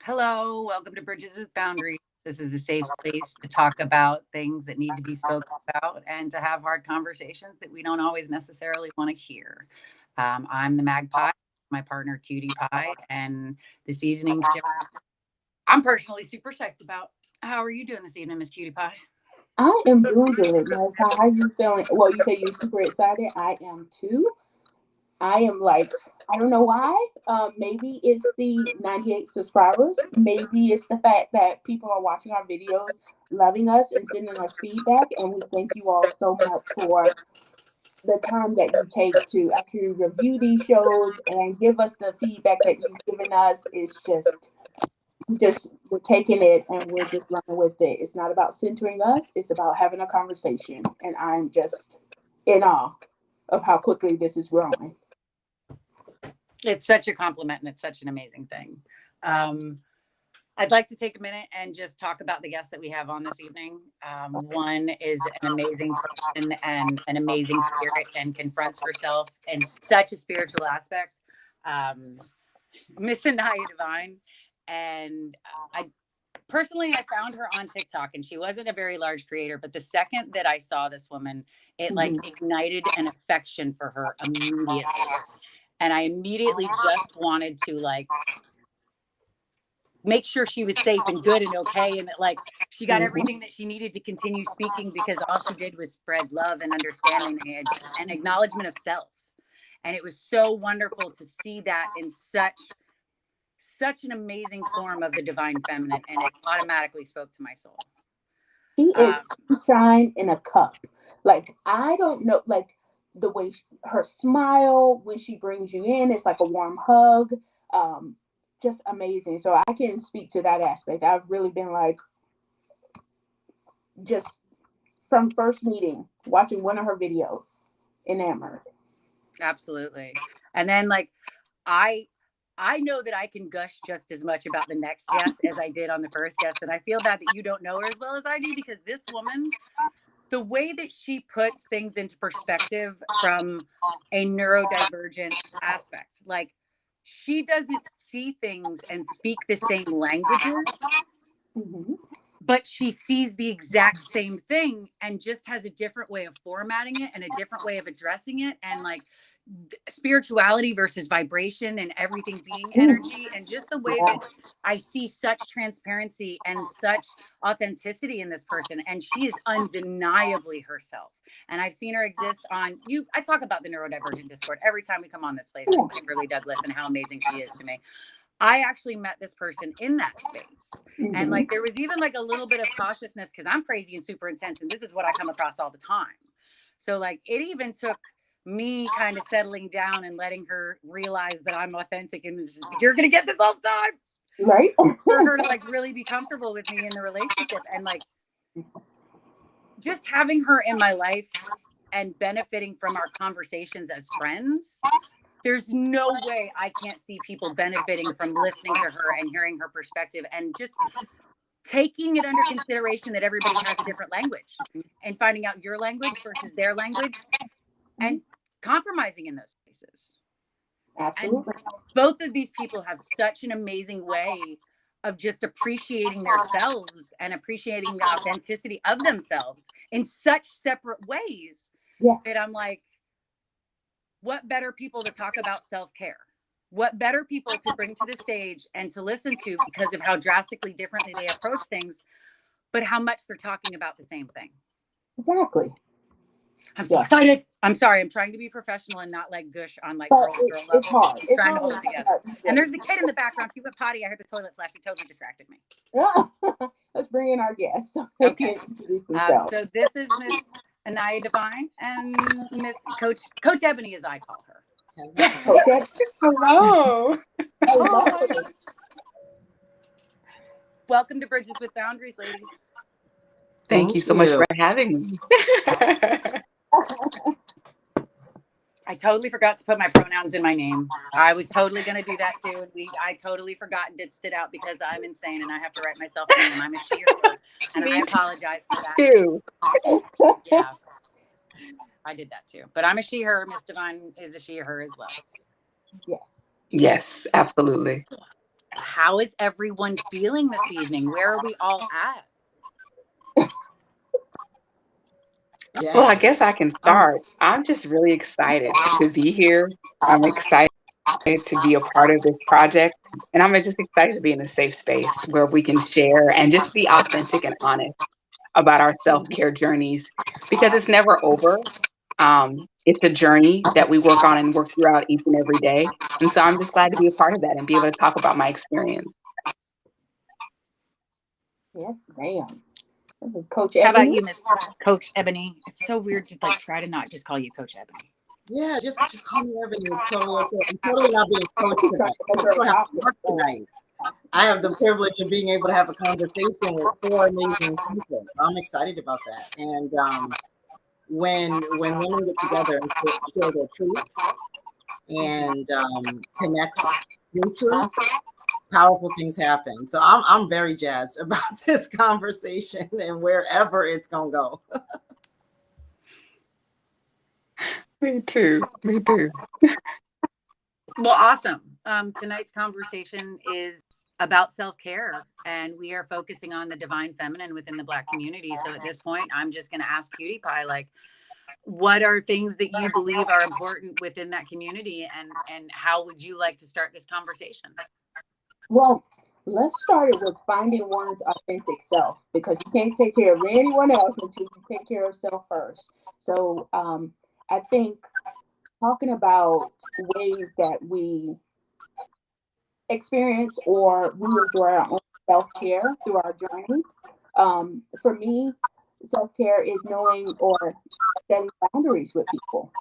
Hello, welcome to Bridges with Boundaries. This is a safe space to talk about things that need to be spoken about and to have hard conversations that we don't always necessarily want to hear. I'm the magpie, my partner Cutie Pie, and this evening's show I'm personally super psyched about. How are you doing this evening, Miss Cutie Pie? I am doing good, Magpie. How are you feeling? Well, you say you're super excited. I am too. I am like, I don't know why. Maybe it's the 98 subscribers. Maybe it's the fact that people are watching our videos, loving us, and sending us feedback. And we thank you all so much for the time that you take to actually review these shows and give us the feedback that you've given us. It's just we're taking it and we're just running with it. It's not about centering us. It's about having a conversation. And I'm just in awe of how quickly this is growing. It's such a compliment and it's such an amazing thing. I'd like to take a minute and just talk about the guests that we have on this evening. One is an amazing person and an amazing spirit and confronts herself in such a spiritual aspect. Miss Anaya Devine. And I found her on TikTok and she wasn't a very large creator, but the second that I saw this woman, it like ignited an affection for her immediately. And I immediately just wanted to like make sure she was safe and good and okay. And that like she got everything that she needed to continue speaking because all she did was spread love and understanding and acknowledgement of self. And it was so wonderful to see that in such an amazing form of the divine feminine, and it automatically spoke to my soul. She is sunshine in a cup. Like, I don't know, like the way her smile when she brings you in, it's like a warm hug. Just amazing. So I can speak to that aspect. I've really been like, just from first meeting, watching one of her videos, enamored. Absolutely. And then like I know that I can gush just as much about the next guest as I did on the first guest. And I feel bad that you don't know her as well as I do, because this woman, the way that she puts things into perspective from a neurodivergent aspect, like she doesn't see things and speak the same languages, but she sees the exact same thing and just has a different way of formatting it and a different way of addressing it. And like, spirituality versus vibration and everything being energy, and just the way that I see such transparency and such authenticity in this person, and she is undeniably herself. And I've seen her exist on you. I talk about the neurodivergent Discord every time we come on this place with Kimberly Douglas and how amazing she is to me. I actually met this person in that space. And like there was even like a little bit of cautiousness because I'm crazy and super intense, and this is what I come across all the time. So like it even took me kind of settling down and letting her realize that I'm authentic and this, you're gonna get this all the time, right? For her to like really be comfortable with me in the relationship, and like just having her in my life and benefiting from our conversations as friends. There's no way I can't see people benefiting from listening to her and hearing her perspective and just taking it under consideration that everybody has a different language and finding out your language versus their language and compromising in those spaces. Absolutely. And both of these people have such an amazing way of just appreciating themselves and appreciating the authenticity of themselves in such separate ways that I'm like, what better people to talk about self-care? What better people to bring to the stage and to listen to because of how drastically differently they approach things, but how much they're talking about the same thing. Exactly. I'm so excited. I'm sorry. I'm trying to be professional and not like gush on like girl level. It's hard. I'm trying to hold it together. And there's the kid in the background. She went potty. I heard the toilet flash. It totally distracted me. Let's bring in our guests. Okay. So this is Miss Anaya Devine and Miss Coach Ebony, as I call her. Coach Ebony. Hello. Hello. Welcome to Bridges with Boundaries, ladies. Thank you so much for having me. I totally forgot to put my pronouns in my name. I was totally going to do that too. And I totally forgot and ditched it out because I'm insane and I have to write myself a name. I'm a she or her, and I apologize for that. Too. Yeah, I did that too. But I'm a she, her. Miss Devine is a she or her as well. Yes. Yes, absolutely. how is everyone feeling this evening? Where are we all at? Well, I guess I can start. I'm just really excited to be here. I'm excited to be a part of this project. And I'm just excited to be in a safe space where we can share and just be authentic and honest about our self-care journeys because it's never over. It's a journey that we work on and work throughout each and every day. And so I'm just glad to be a part of that and be able to talk about my experience. Yes, ma'am. Coach Ebony? How about you, Miss Coach Ebony? It's so weird to like try to not just call you Coach Ebony. Yeah, just call me Ebony. It's totally okay. I'm totally not being coached tonight. I have the privilege of being able to have a conversation with 4 amazing people. I'm excited about that. And when women get together and share their truth and connect through truth, powerful things happen. So I'm very jazzed about this conversation and wherever it's gonna go. Me too. Me too. Well, awesome. Tonight's conversation is about self-care, and we are focusing on the divine feminine within the Black community. So at this point, I'm just going to ask Cutie Pie, like, what are things that you believe are important within that community, and how would you like to start this conversation? Well, let's start it with finding one's authentic self, because you can't take care of anyone else until you take care of self first. So I think talking about ways that we experience or we enjoy our own self-care through our journey. For me, self-care is knowing or setting boundaries with people.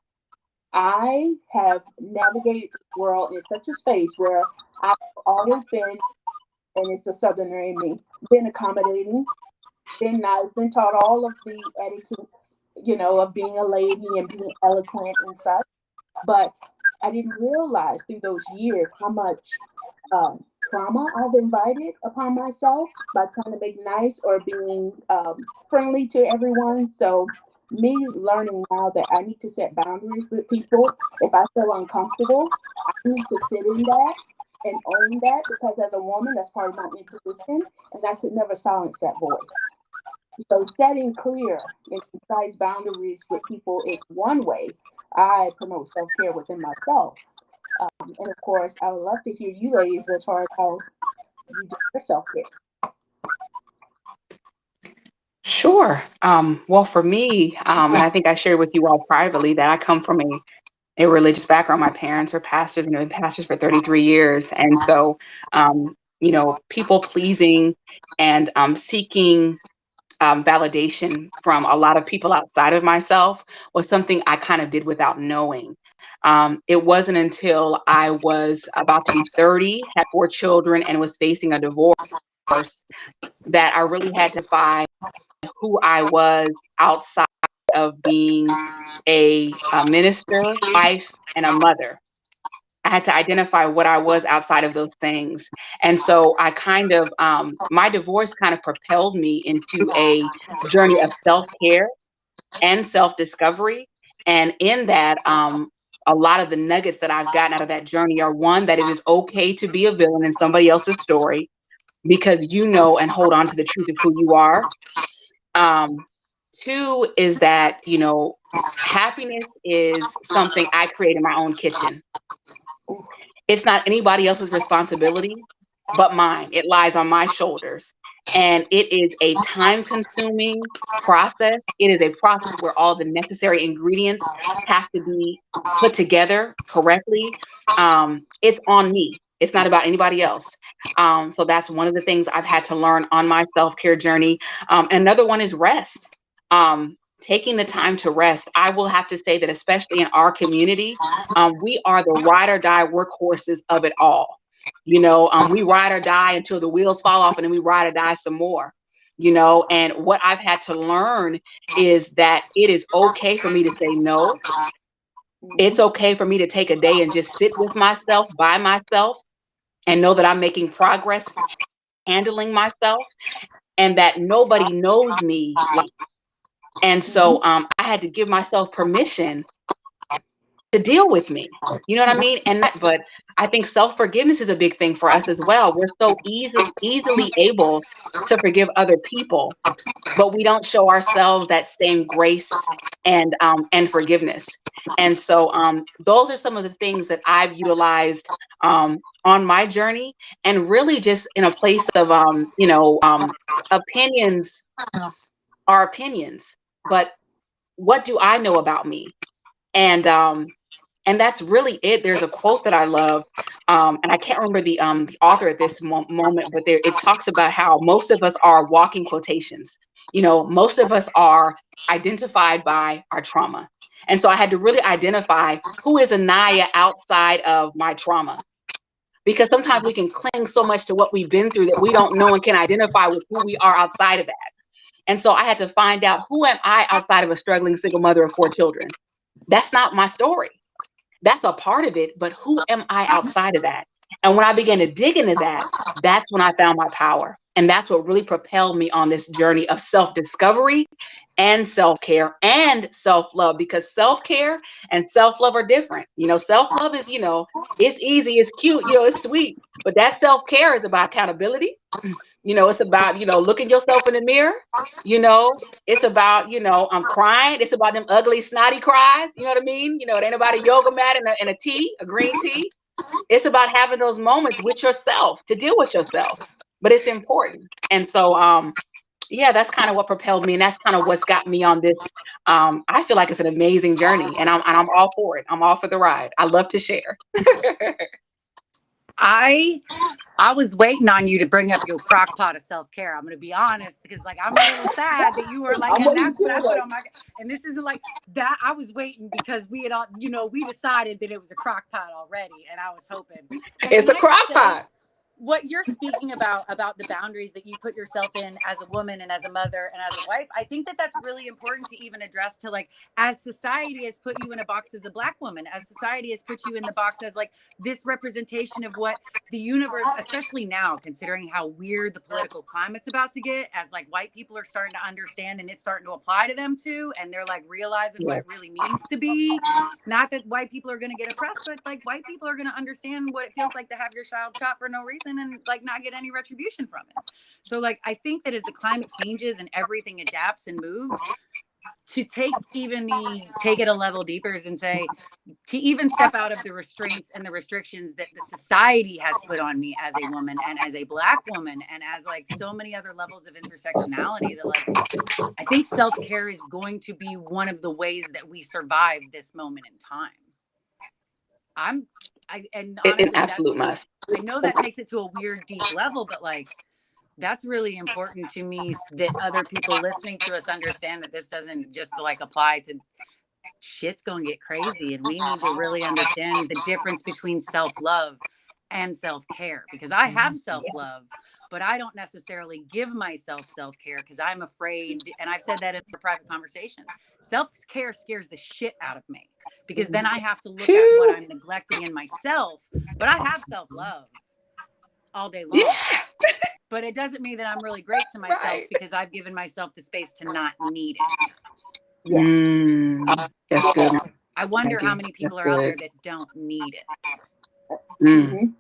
I have navigated the world in such a space where I've always been, and it's the Southerner in me, been accommodating, been nice, been taught all of the etiquettes, of being a lady and being eloquent and such. But I didn't realize through those years how much trauma I've invited upon myself by trying to make nice or being friendly to everyone. So me learning now that I need to set boundaries with people. If I feel uncomfortable, I need to sit in that and own that, because as a woman, that's part of my intuition, and I should never silence that voice. So setting clear and concise boundaries with people is one way I promote self-care within myself. And of course, I would love to hear you ladies as far as how you do your self-care. Sure. Well, for me, and I think I shared with you all privately that I come from a religious background. My parents are pastors and they've been pastors for 33 years. And so, people pleasing and seeking validation from a lot of people outside of myself was something I kind of did without knowing. It wasn't until I was about to be 30, had 4 children, and was facing a divorce that I really had to find who I was outside of being a minister, wife, and a mother. I had to identify what I was outside of those things. And so I kind of, my divorce kind of propelled me into a journey of self-care and self-discovery. And in that, a lot of the nuggets that I've gotten out of that journey are, one, that it is okay to be a villain in somebody else's story because you know and hold on to the truth of who you are. 2 is that, happiness is something I create in my own kitchen. It's not anybody else's responsibility but mine. It lies on my shoulders. And it is a time-consuming process. It is a process where all the necessary ingredients have to be put together correctly. It's on me. It's not about anybody else. So that's one of the things I've had to learn on my self-care journey. Another one is rest. Taking the time to rest. I will have to say that, especially in our community, we are the ride or die workhorses of it all. We ride or die until the wheels fall off, and then we ride or die some more. And what I've had to learn is that it is okay for me to say no. It's okay for me to take a day and just sit with myself, by myself, and know that I'm making progress, handling myself, and that nobody knows me. And so I had to give myself permission to deal with me. You know what I mean? But I think self-forgiveness is a big thing for us as well. We're so easily able to forgive other people, but we don't show ourselves that same grace and forgiveness. And so those are some of the things that I've utilized on my journey, and really just in a place of opinions are opinions, but what do I know about me? And that's really it. There's a quote that I love, and I can't remember the author at this moment, but it talks about how most of us are walking quotations. Most of us are identified by our trauma. And so I had to really identify who is Anaya outside of my trauma. Because sometimes we can cling so much to what we've been through that we don't know and can identify with who we are outside of that. And so I had to find out, who am I outside of a struggling single mother of 4 children? That's not my story. That's a part of it, but who am I outside of that? And when I began to dig into that, that's when I found my power. And that's what really propelled me on this journey of self-discovery and self-care and self-love, because self-care and self-love are different. Self-love is, it's easy, it's cute, it's sweet, but that self-care is about accountability. It's about, looking yourself in the mirror. It's about, I'm crying. It's about them ugly, snotty cries. You know what I mean? It ain't about a yoga mat and a tea, a green tea. It's about having those moments with yourself to deal with yourself. But it's important. And so, yeah, that's kind of what propelled me. And that's kind of what's got me on this. I feel like it's an amazing journey, and I'm all for it. I'm all for the ride. I love to share. I was waiting on you to bring up your crock pot of self-care. I'm going to be honest, because I'm a little sad that you were like, and that's what I put on my, and this isn't like that. I was waiting because we had all, we decided that it was a crock pot already, and I was hoping. It's a crock pot. What you're speaking about the boundaries that you put yourself in as a woman and as a mother and as a wife, I think that that's really important to even address, to as society has put you in a box as a Black woman, as society has put you in the box as this representation of what the universe, especially now, considering how weird the political climate's about to get, as white people are starting to understand and it's starting to apply to them too. And they're realizing what it really means to be, not that white people are going to get oppressed, but white people are going to understand what it feels like to have your child shot for no reason and not get any retribution from it. So I think that as the climate changes and everything adapts and moves, to take it a level deeper and say, to even step out of the restraints and the restrictions that the society has put on me as a woman and as a Black woman and as so many other levels of intersectionality, that I think self-care is going to be one of the ways that we survive this moment in time. And honestly, It's an absolute must. I know that takes it to a weird, deep level, but that's really important to me, that other people listening to us understand that this doesn't just apply to shit's going to get crazy. And we need to really understand the difference between self-love and self-care, because I have self-love, but I don't necessarily give myself self-care because I'm afraid. And I've said that in a private conversation. Self-care scares the shit out of me, because then I have to look at what I'm neglecting in myself. But I have self-love all day long. Yeah. But it doesn't mean that I'm really great to myself, because I've given myself the space to not need it. Yes. That's good. I wonder how many people are out there that don't need it.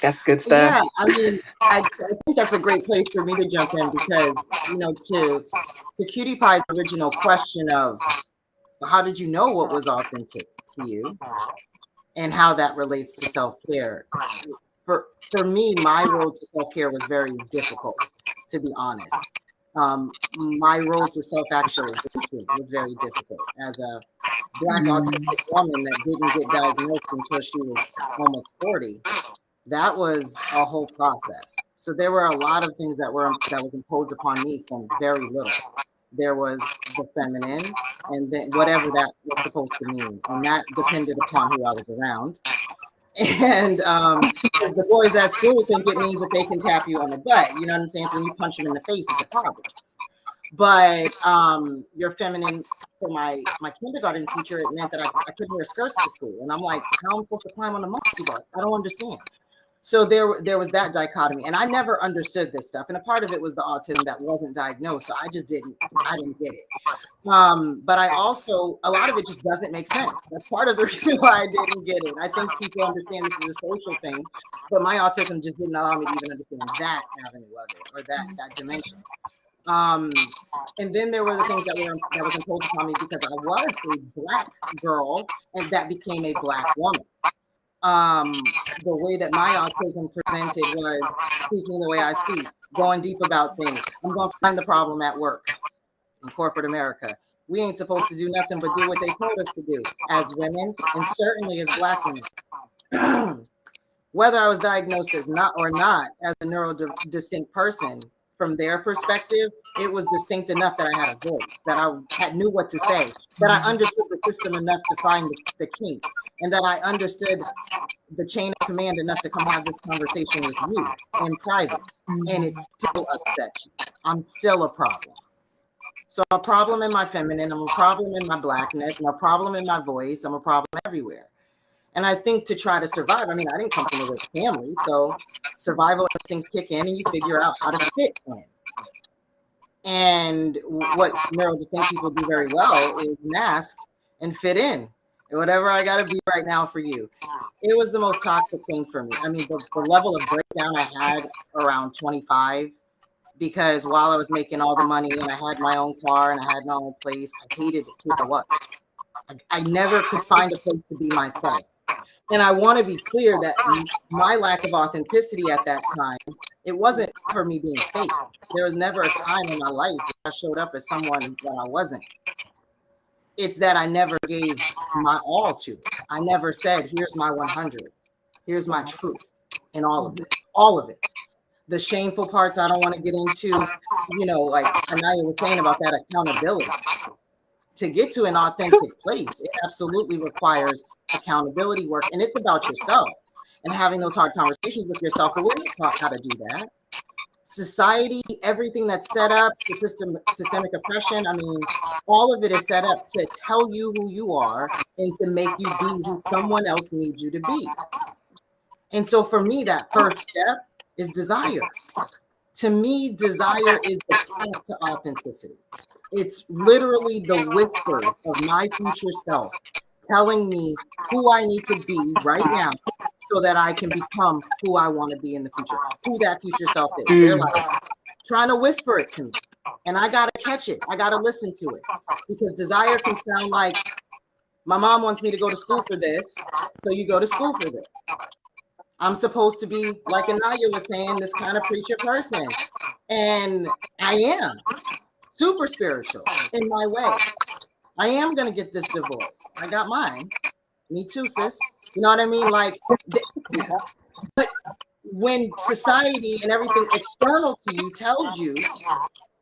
That's good stuff. Yeah, I mean, I think that's a great place for me to jump in, because, to Cutie Pie's original question of how did you know what was authentic to you and how that relates to self-care. For me, my road to self-care was very difficult, to be honest. My road to self-actualization was very difficult. As a Black autistic woman that didn't get diagnosed until she was almost 40, that was a whole process. So there were a lot of things that was imposed upon me from very little. There was the feminine, and then whatever that was supposed to mean, and that depended upon who I was around. And because the boys at school think it means that they can tap you on the butt, you know what I'm saying? So when you punch them in the face, it's a problem. But your feminine, for my kindergarten teacher, it meant that I couldn't wear skirts to school. And I'm like, how am I supposed to climb on the monkey bus? I don't understand. So there was that dichotomy, and I never understood this stuff. And a part of it was the autism that wasn't diagnosed, so I didn't get it. But I also, a lot of it just doesn't make sense. That's part of the reason why I didn't get it. I think people understand this is a social thing, but my autism just didn't allow me to even understand that avenue of it, or that dimension. And then there were the things that was imposed upon me because I was a Black girl, and that became a Black woman. The way that my autism presented was speaking the way I speak, going deep about things. I'm going to find the problem at work in corporate America. We ain't supposed to do nothing but do what they told us to do as women, and certainly as Black women. Whether I was diagnosed as not as a neurodistinct person, from their perspective, it was distinct enough that I had a voice, that I knew what to say, that I understood the system enough to find the kink, and that I understood the chain of command enough to come have this conversation with you in private. And it still upsets you. I'm still a problem. So I'm a problem in my feminine, I'm a problem in my Blackness, I'm a problem in my voice, I'm a problem everywhere. And I think to try to survive, I mean, I didn't come from a rich family, so survival instincts kick in and you figure out how to fit in. And what neurodistinct people do very well is mask and fit in. And whatever I got to be right now for you. It was the most toxic thing for me. I mean, the level of breakdown I had around 25, because while I was making all the money and I had my own car and I had my own place, I hated who I was. I never could find a place to be myself. And I want to be clear that my lack of authenticity at that time, it wasn't for me being fake. There was never a time in my life where I showed up as someone that I wasn't. It's that I never gave my all to it. I never said, here's my 100. Here's my truth in all of this, all of it. The shameful parts I don't want to get into, you know, like Anaya was saying about that accountability. To get to an authentic place, it absolutely requires accountability work, and it's about yourself and having those hard conversations with yourself. But we're not taught how to do that. Society, everything that's set up, the systemic oppression, I mean, all of it is set up to tell you who you are and to make you be who someone else needs you to be. And so for me, that first step is desire. To me, desire is the path to authenticity. It's literally the whispers of my future self telling me who I need to be right now so that I can become who I want to be in the future, who that future self is. They're like trying to whisper it to me, and I got to catch it. I got to listen to it, because desire can sound like, my mom wants me to go to school for this, so you go to school for this. I'm supposed to be, like Anaya was saying, this kind of preacher person. And I am super spiritual in my way. I am going to get this divorce. I got mine. Me too, sis. You know what I mean? Like, but when society and everything external to you tells you,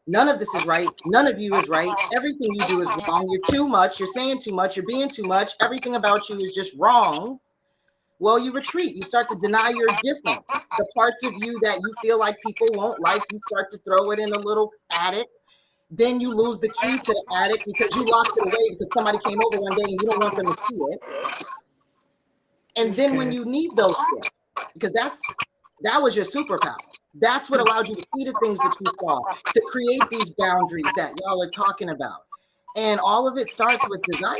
none of this is right, none of you is right, everything you do is wrong, you're too much, you're saying too much, you're being too much, everything about you is just wrong. Well, you retreat. You start to deny your difference. The parts of you that you feel like people won't like, you start to throw it in a little attic. Then you lose the key to the attic because you locked it away because somebody came over one day and you don't want them to see it. And then when you need those things, because that was your superpower. That's what allowed you to see the things that you saw, to create these boundaries that y'all are talking about. And all of it starts with desire.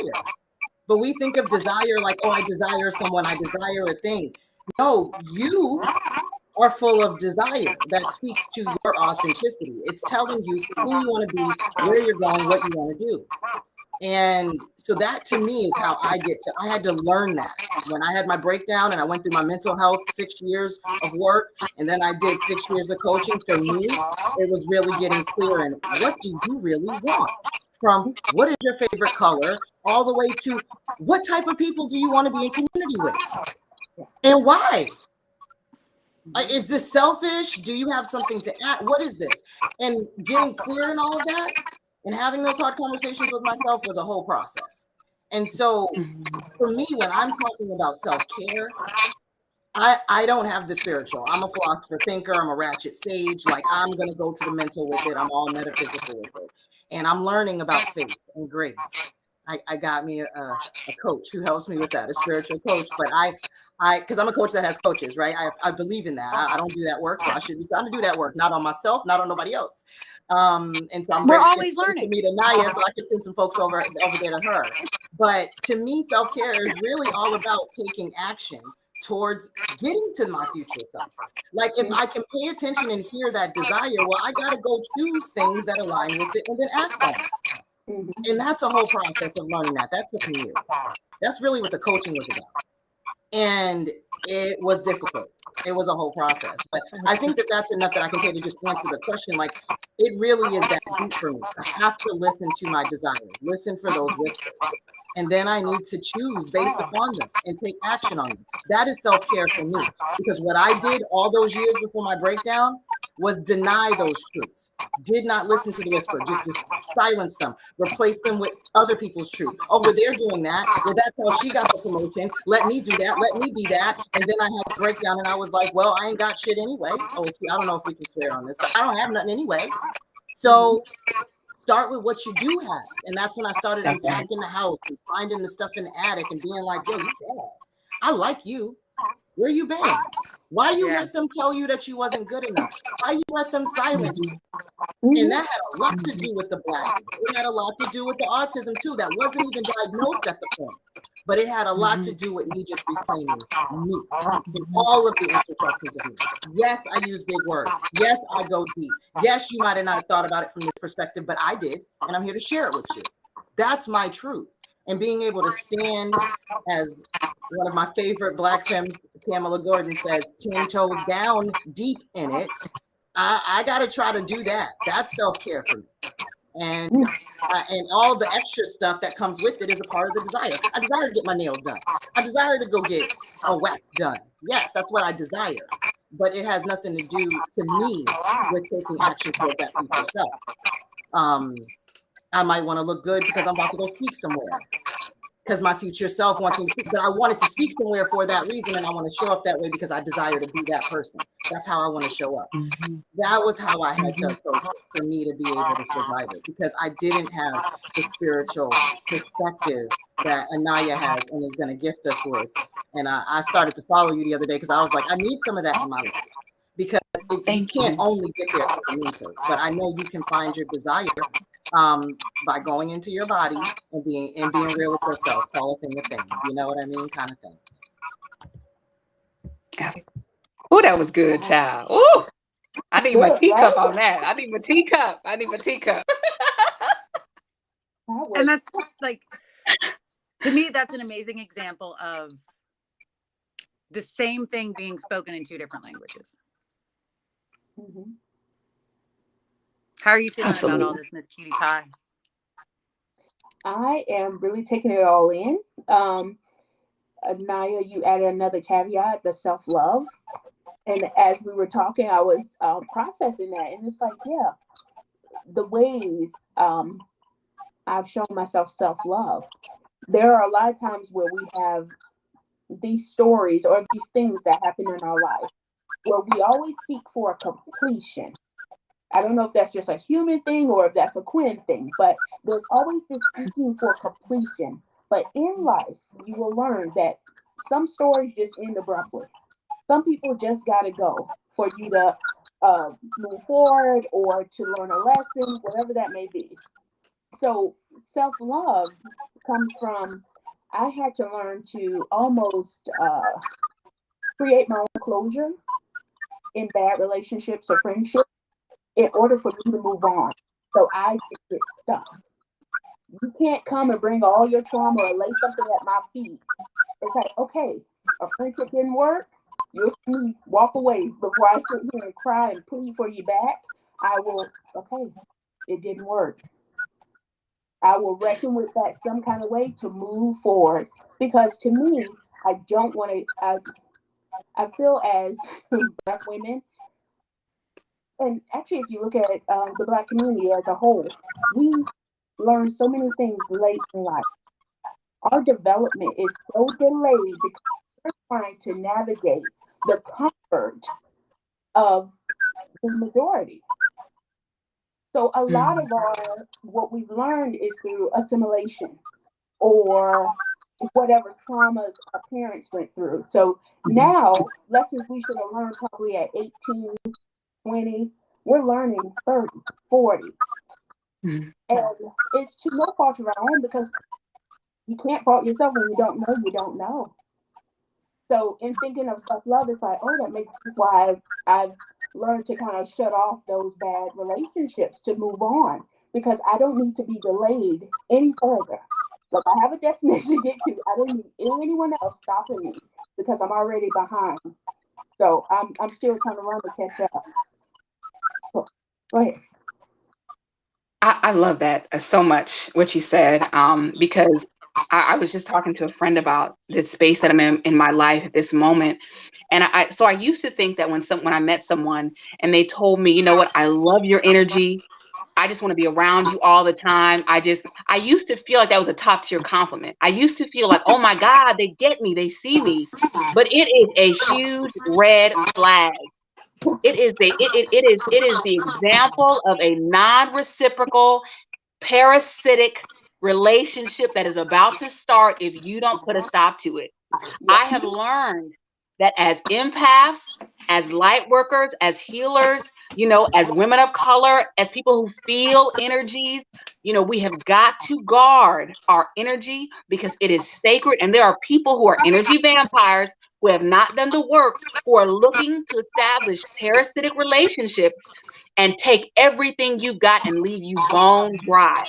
But we think of desire like, oh, I desire someone, I desire a thing. No, you are full of desire that speaks to your authenticity. It's telling you who you want to be, where you're going, what you want to do. And so that to me is how I had to learn that. When I had my breakdown and I went through my mental health, 6 years of work, and then I did 6 years of coaching, for me, it was really getting clear in what do you really want? From what is your favorite color, all the way to what type of people do you want to be in community with? And why? Is this selfish? Do you have something to add? What is this? And getting clear in all of that and having those hard conversations with myself was a whole process. And so for me, when I'm talking about self-care, I don't have the spiritual. I'm a philosopher thinker. I'm a ratchet sage. Like, I'm going to go to the mental with it. I'm all metaphysical with it. And I'm learning about faith and grace. I got me a coach who helps me with that, a spiritual coach. But because I'm a coach that has coaches, right? I believe in that. I don't do that work, so I should be trying to do that work, not on myself, not on nobody else. And so I'm We're grateful always to learning. meet Anaya, so I can send some folks over there to her. But to me, self-care is really all about taking action towards getting to my future self. Like if I can pay attention and hear that desire, well, I got to go choose things that align with it and then act on it. And that's a whole process of learning that. That took me years. That's really what the coaching was about. And it was difficult. It was a whole process. But I think that that's enough that I can say to just answer the question. Like, it really is that deep for me. I have to listen to my desires, listen for those whispers. And then I need to choose based upon them and take action on them. That is self-care for me. Because what I did all those years before my breakdown was deny those truths. Did not listen to the whisper, just silence them, replace them with other people's truths. Oh, well, they're doing that. Well, that's how she got the promotion. Let me do that. Let me be that. And then I had a breakdown and I was like, well, I ain't got shit anyway. Oh, I don't know if we can swear on this, but I don't have nothing anyway. So start with what you do have. And that's when I started unpacking the house and finding the stuff in the attic and being like, yo, you bad. I like you. Where you been? Why you let them tell you that you wasn't good enough? Why you let them silence you? And that had a lot to do with the blackness. It had a lot to do with the autism too. That wasn't even diagnosed at the point. But it had a lot to do with me just reclaiming me in all of the intersections of me. Yes, I use big words. Yes, I go deep. Yes, you might have not thought about it from this perspective, but I did. And I'm here to share it with you. That's my truth. And being able to stand as one of my favorite Black femmes, Tamala Gordon, says, 10 toes down, deep in it. I got to try to do that. That's self-care for me. And all the extra stuff that comes with it is a part of the desire. I desire to get my nails done. I desire to go get a wax done. Yes, that's what I desire. But it has nothing to do to me with taking action towards that future self. I might want to look good because I'm about to go speak somewhere. Because my future self wants me to speak, but I wanted to speak somewhere for that reason, and I want to show up that way because I desire to be that person. That's how I want to show up. That was how I had to approach it for me to be able to survive it, because I didn't have the spiritual perspective that Anaya has and is going to gift us with. And I started to follow you the other day because I was like, I need some of that in my life, because you can't only get there through the mental, but I know you can find your desire by going into your body and being real with yourself. Call a thing a thing. You know what I mean? Kind of thing. Oh, that was good, child. Oh, I need my teacup on that. I need my teacup. And that's like, to me, that's an amazing example of the same thing being spoken in two different languages. How are you feeling about all this, Miss Cutie Pie? I am really taking it all in. Anaya, you added another caveat, the self-love. And as we were talking, I was processing that. And it's like, yeah, the ways I've shown myself self-love. There are a lot of times where we have these stories or these things that happen in our life where we always seek for a completion. I don't know if that's just a human thing or if that's a Quinn thing, but there's always this seeking for completion. But in life, you will learn that some stories just end abruptly. Some people just got to go for you to move forward or to learn a lesson, whatever that may be. So self-love comes from, I had to learn to almost create my own closure in bad relationships or friendships in order for me to move on. So I didn't get stuck. You can't come and bring all your trauma or lay something at my feet. It's like, okay, a friendship didn't work. You'll see me walk away before I sit here and cry and plead for you back. I will, okay, it didn't work. I will reckon with that some kind of way to move forward. Because to me, I don't want to, I feel as Black women, and actually if you look at the Black community as a whole, we learn so many things late in life. Our development is so delayed because we're trying to navigate the comfort of the majority. So a lot of what we've learned is through assimilation. or whatever traumas our parents went through. So now, lessons we should have learned probably at 18, 20, we're learning 30, 40. And it's to no fault of our own, because you can't fault yourself. When you don't know, you don't know. So in thinking of self-love, it's like, oh, that makes sense why I've learned to kind of shut off those bad relationships to move on, because I don't need to be delayed any further. Like, I have a destination to get to. I don't need anyone else stopping me because I'm already behind. So I'm still trying to run to catch up. So, go ahead. I love that so much, what you said, because I was just talking to a friend about this space that I'm in my life at this moment. And so I used to think that when I met someone and they told me, you know what, I love your energy, I just want to be around you all the time. I used to feel like that was a top tier compliment. I used to feel like, oh my God, they get me, they see me. But it is a huge red flag. It is the example of a non-reciprocal, parasitic relationship that is about to start if you don't put a stop to it. I have learned that as empaths, as light workers, as healers, as women of color, as people who feel energies, we have got to guard our energy because it is sacred. And there are people who are energy vampires who have not done the work, who are looking to establish parasitic relationships and take everything you've got and leave you bone dry.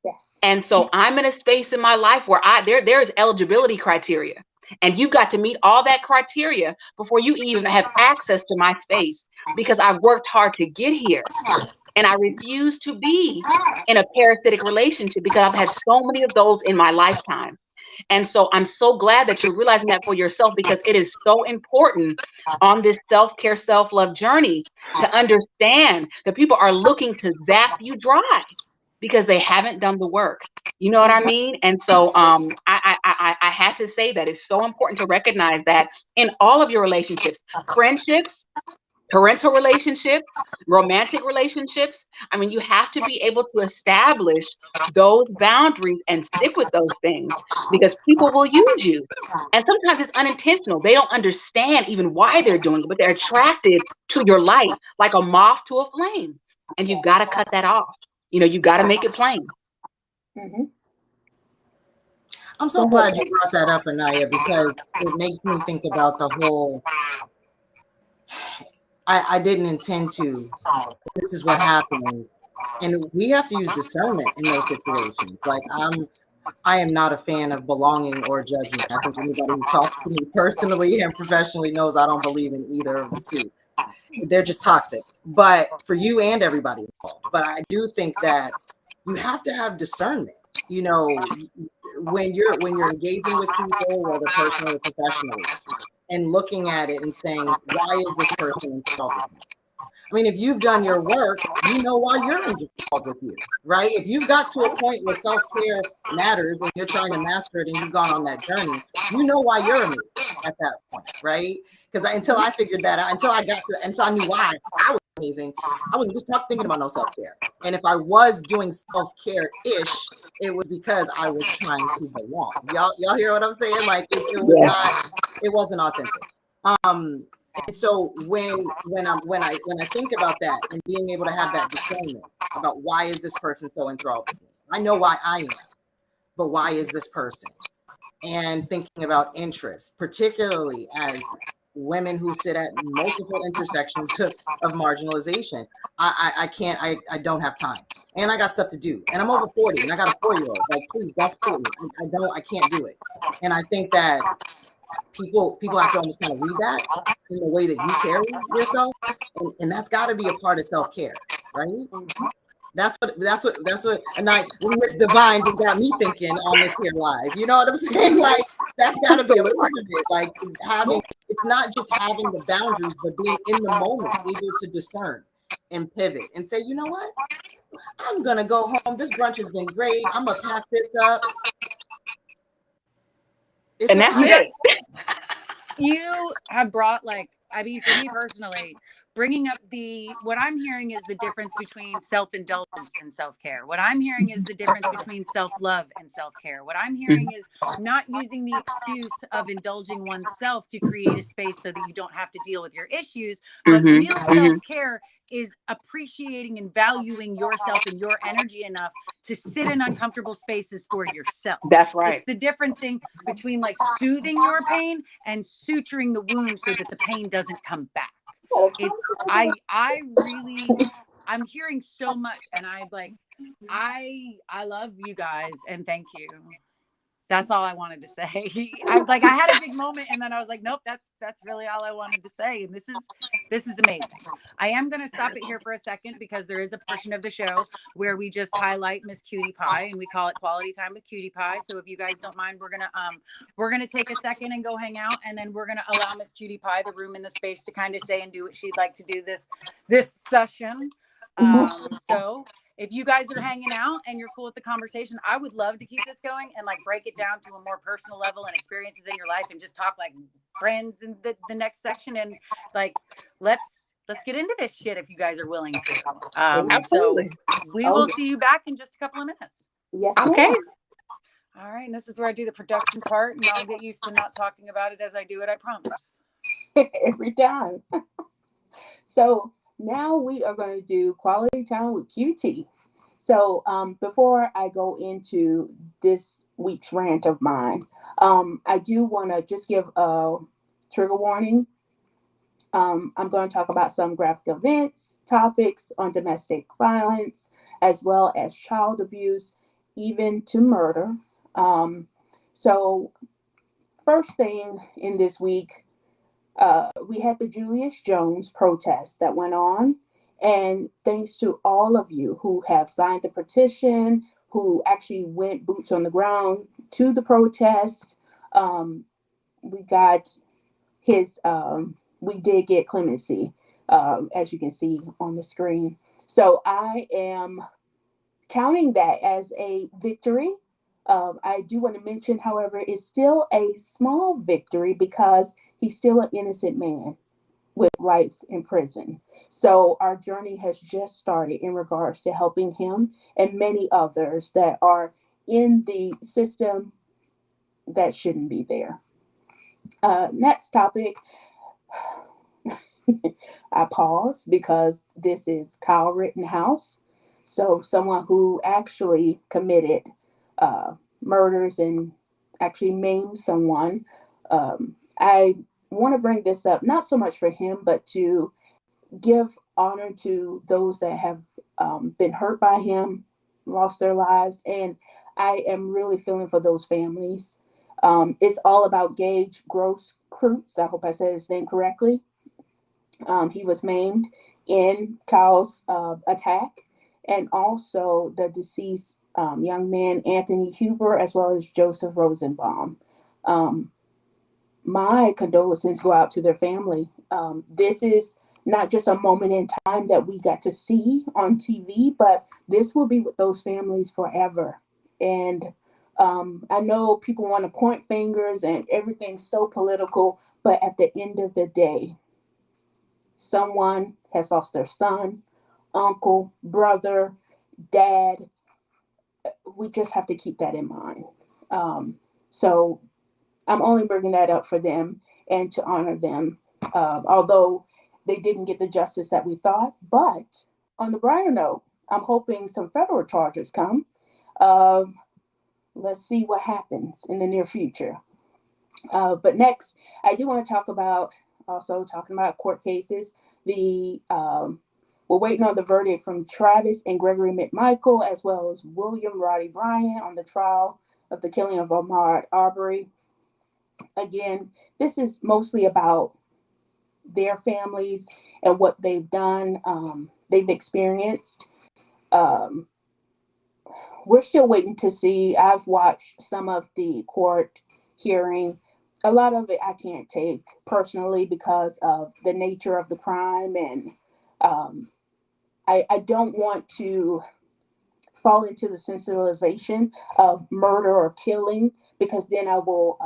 Yes. And so I'm in a space in my life where there's eligibility criteria. And you've got to meet all that criteria before you even have access to my space, because I've worked hard to get here. And I refuse to be in a parasitic relationship because I've had so many of those in my lifetime. And so I'm so glad that you're realizing that for yourself, because it is so important on this self-care, self-love journey to understand that people are looking to zap you dry because they haven't done the work. You know what I mean? And so I had to say that it's so important to recognize that in all of your relationships, friendships, parental relationships, romantic relationships. I mean, you have to be able to establish those boundaries and stick with those things, because people will use you. And sometimes it's unintentional. They don't understand even why they're doing it, but they're attracted to your light like a moth to a flame. And you've got to cut that off. You got to make it plain. Mm-hmm. I'm so glad you brought that up, Anaya, because it makes me think about the whole, I didn't intend to, this is what happened. And we have to use discernment in those situations. Like, I am not a fan of belonging or judgment. I think anybody who talks to me personally and professionally knows I don't believe in either of the two. They're just toxic, but for you and everybody involved. But I do think that you have to have discernment. When you're engaging with people, whether personally or professionally, and looking at it and saying, why is this person involved with me? I mean, if you've done your work, you know why you're involved with you, right? If you've got to a point where self-care matters and you're trying to master it and you've gone on that journey, you know why you're amazing at that point, right? Because until I figured that out, until I knew why I was amazing, I was just thinking about no self-care. And if I was doing self-care-ish, it was because I was trying to belong. Y'all hear what I'm saying? Like, it wasn't authentic. And so when I think about that and being able to have that discernment about why is this person so enthralled with me? I know why I am, but why is this person? And thinking about interests, particularly as women who sit at multiple intersections of marginalization. I don't have time. And I got stuff to do. And I'm over 40 and I got a 4-year-old. Like, please, that's cool. I can't do it. And I think that people have to almost kind of read that in the way that you carry yourself, and that's got to be a part of self-care, right? That's what and Miss Devine just got me thinking on this here live. You know what I'm saying? Like, that's got to be a part of it. Like, it's not just having the boundaries, but being in the moment, able to discern and pivot and say, you know what, I'm gonna go home. This brunch has been great. I'm gonna pack this up. And that's it. You have brought, for me personally, bringing up what I'm hearing is the difference between self-indulgence and self-care. What I'm hearing is the difference between self-love and self-care. What I'm hearing is not using the excuse of indulging oneself to create a space so that you don't have to deal with your issues, but real self-care is appreciating and valuing yourself and your energy enough to sit in uncomfortable spaces for yourself. That's right. It's the difference between like soothing your pain and suturing the wound so that the pain doesn't come back. It's I'm hearing so much, and I love you guys, and thank you. That's all I wanted to say. I was like, I had a big moment, and then I was like, nope, that's really all I wanted to say. And this is amazing. I am going to stop it here for a second because there is a portion of the show where we just highlight Miss Cutie Pie, and we call it Quality Time with Cutie Pie. So if you guys don't mind, we're gonna take a second and go hang out, and then we're gonna allow Miss Cutie Pie the room and the space to kind of say and do what she'd like to do this session. So if you guys are hanging out and you're cool with the conversation, I would love to keep this going and like break it down to a more personal level and experiences in your life and just talk like friends in the next section. And like, let's get into this shit if you guys are willing to. Absolutely. So we will see you back in just a couple of minutes. Yes. Okay. All right. And this is where I do the production part, and I'll get used to not talking about it as I do it, I promise. Every time. So now we are going to do quality time with QT. So before I go into this week's rant of mine, I do want to just give a trigger warning. I'm going to talk about some graphic events, topics on domestic violence, as well as child abuse, even to murder. So first thing in this week, we had the Julius Jones protest that went on. And thanks to all of you who have signed the petition, who actually went boots on the ground to the protest, we got we did get clemency, as you can see on the screen. So I am counting that as a victory. I do want to mention, however, it's still a small victory because he's still an innocent man with life in prison. So our journey has just started in regards to helping him and many others that are in the system that shouldn't be there. Next topic. I pause because this is Kyle Rittenhouse. So someone who actually committed murders and actually maimed someone. I want to bring this up, not so much for him, but to give honor to those that have been hurt by him, lost their lives. And I am really feeling for those families. It's all about Gage Grosskreutz. I hope I said his name correctly. He was maimed in Kyle's attack, and also the deceased young man, Anthony Huber, as well as Joseph Rosenbaum. My condolences go out to their family. This is not just a moment in time that we got to see on TV, but this will be with those families forever. And I know people want to point fingers and everything's so political, but at the end of the day, someone has lost their son, uncle, brother, dad. We just have to keep that in mind. So I'm only bringing that up for them and to honor them, although they didn't get the justice that we thought. But on the brighter note, I'm hoping some federal charges come. Let's see what happens in the near future. But next, I do want to talk about, also talking about court cases. We're waiting on the verdict from Travis and Gregory McMichael, as well as William Roddy Bryant on the trial of the killing of Ahmaud Arbery. Again, this is mostly about their families and what they've done, they've experienced. We're still waiting to see. I've watched some of the court hearing. A lot of it I can't take personally because of the nature of the crime, and I don't want to fall into the sensationalization of murder or killing, because then I will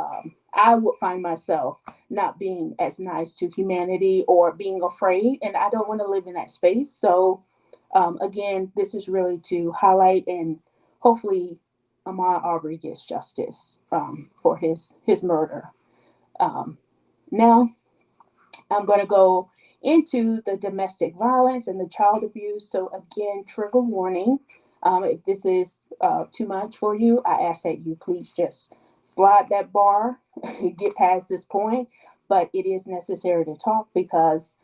I would find myself not being as nice to humanity or being afraid, and I don't want to live in that space. So, again, this is really to highlight and hopefully Ahmaud Arbery gets justice for his murder. Now, I'm going to go into the domestic violence and the child abuse. So, again, trigger warning. If this is too much for you, I ask that you please just slide that bar, get past this point. But it is necessary to talk because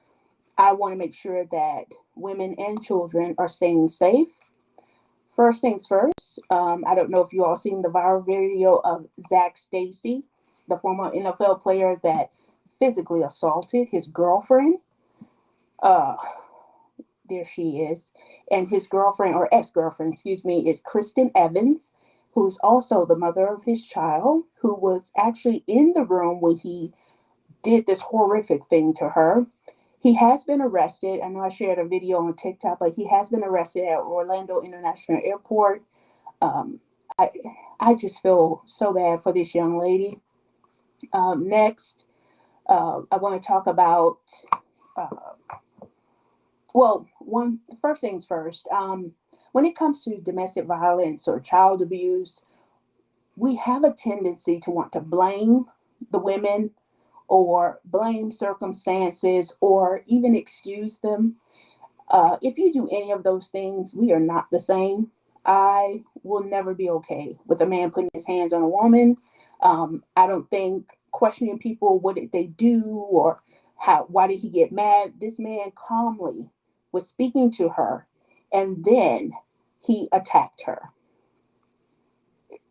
I want to make sure that women and children are staying safe. First things first, I don't know if you all seen the viral video of Zach Stacy, the former NFL player that physically assaulted his girlfriend. Uh, there she is. And his girlfriend, or ex-girlfriend, excuse me, is Kristen Evans, who is also the mother of his child, who was actually in the room when he did this horrific thing to her. He has been arrested. I know I shared a video on TikTok, but he has been arrested at Orlando International Airport. Um, I, I just feel so bad for this young lady. Next, I want to talk about, uh, first things first. When it comes to domestic violence or child abuse, we have a tendency to want to blame the women or blame circumstances or even excuse them. If you do any of those things, we are not the same. I will never be okay with a man putting his hands on a woman. I don't think questioning people, what did they do or why did he get mad? This man calmly was speaking to her and then he attacked her.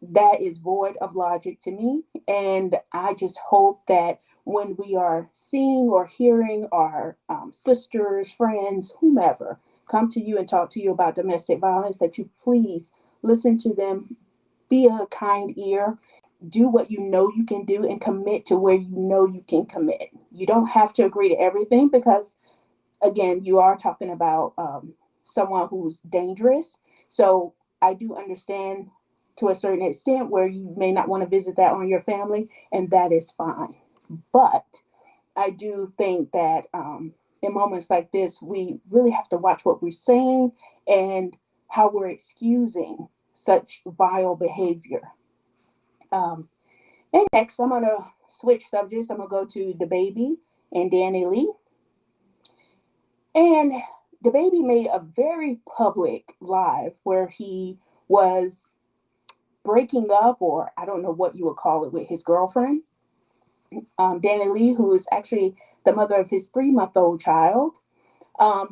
That is void of logic to me. And I just hope that when we are seeing or hearing our sisters, friends, whomever come to you and talk to you about domestic violence, that you please listen to them, be a kind ear, do what you know you can do, and commit to where you know you can commit. You don't have to agree to everything because, again, you are talking about someone who's dangerous. So I do understand to a certain extent where you may not want to visit that on your family, and that is fine. But I do think that in moments like this, we really have to watch what we're saying and how we're excusing such vile behavior. And next, I'm going to switch subjects. I'm going to go to the baby and Danny Lee. And the baby made a very public live where he was breaking up, or I don't know what you would call it, with his girlfriend. Danny Lee, who is actually the mother of his 3-month-old child.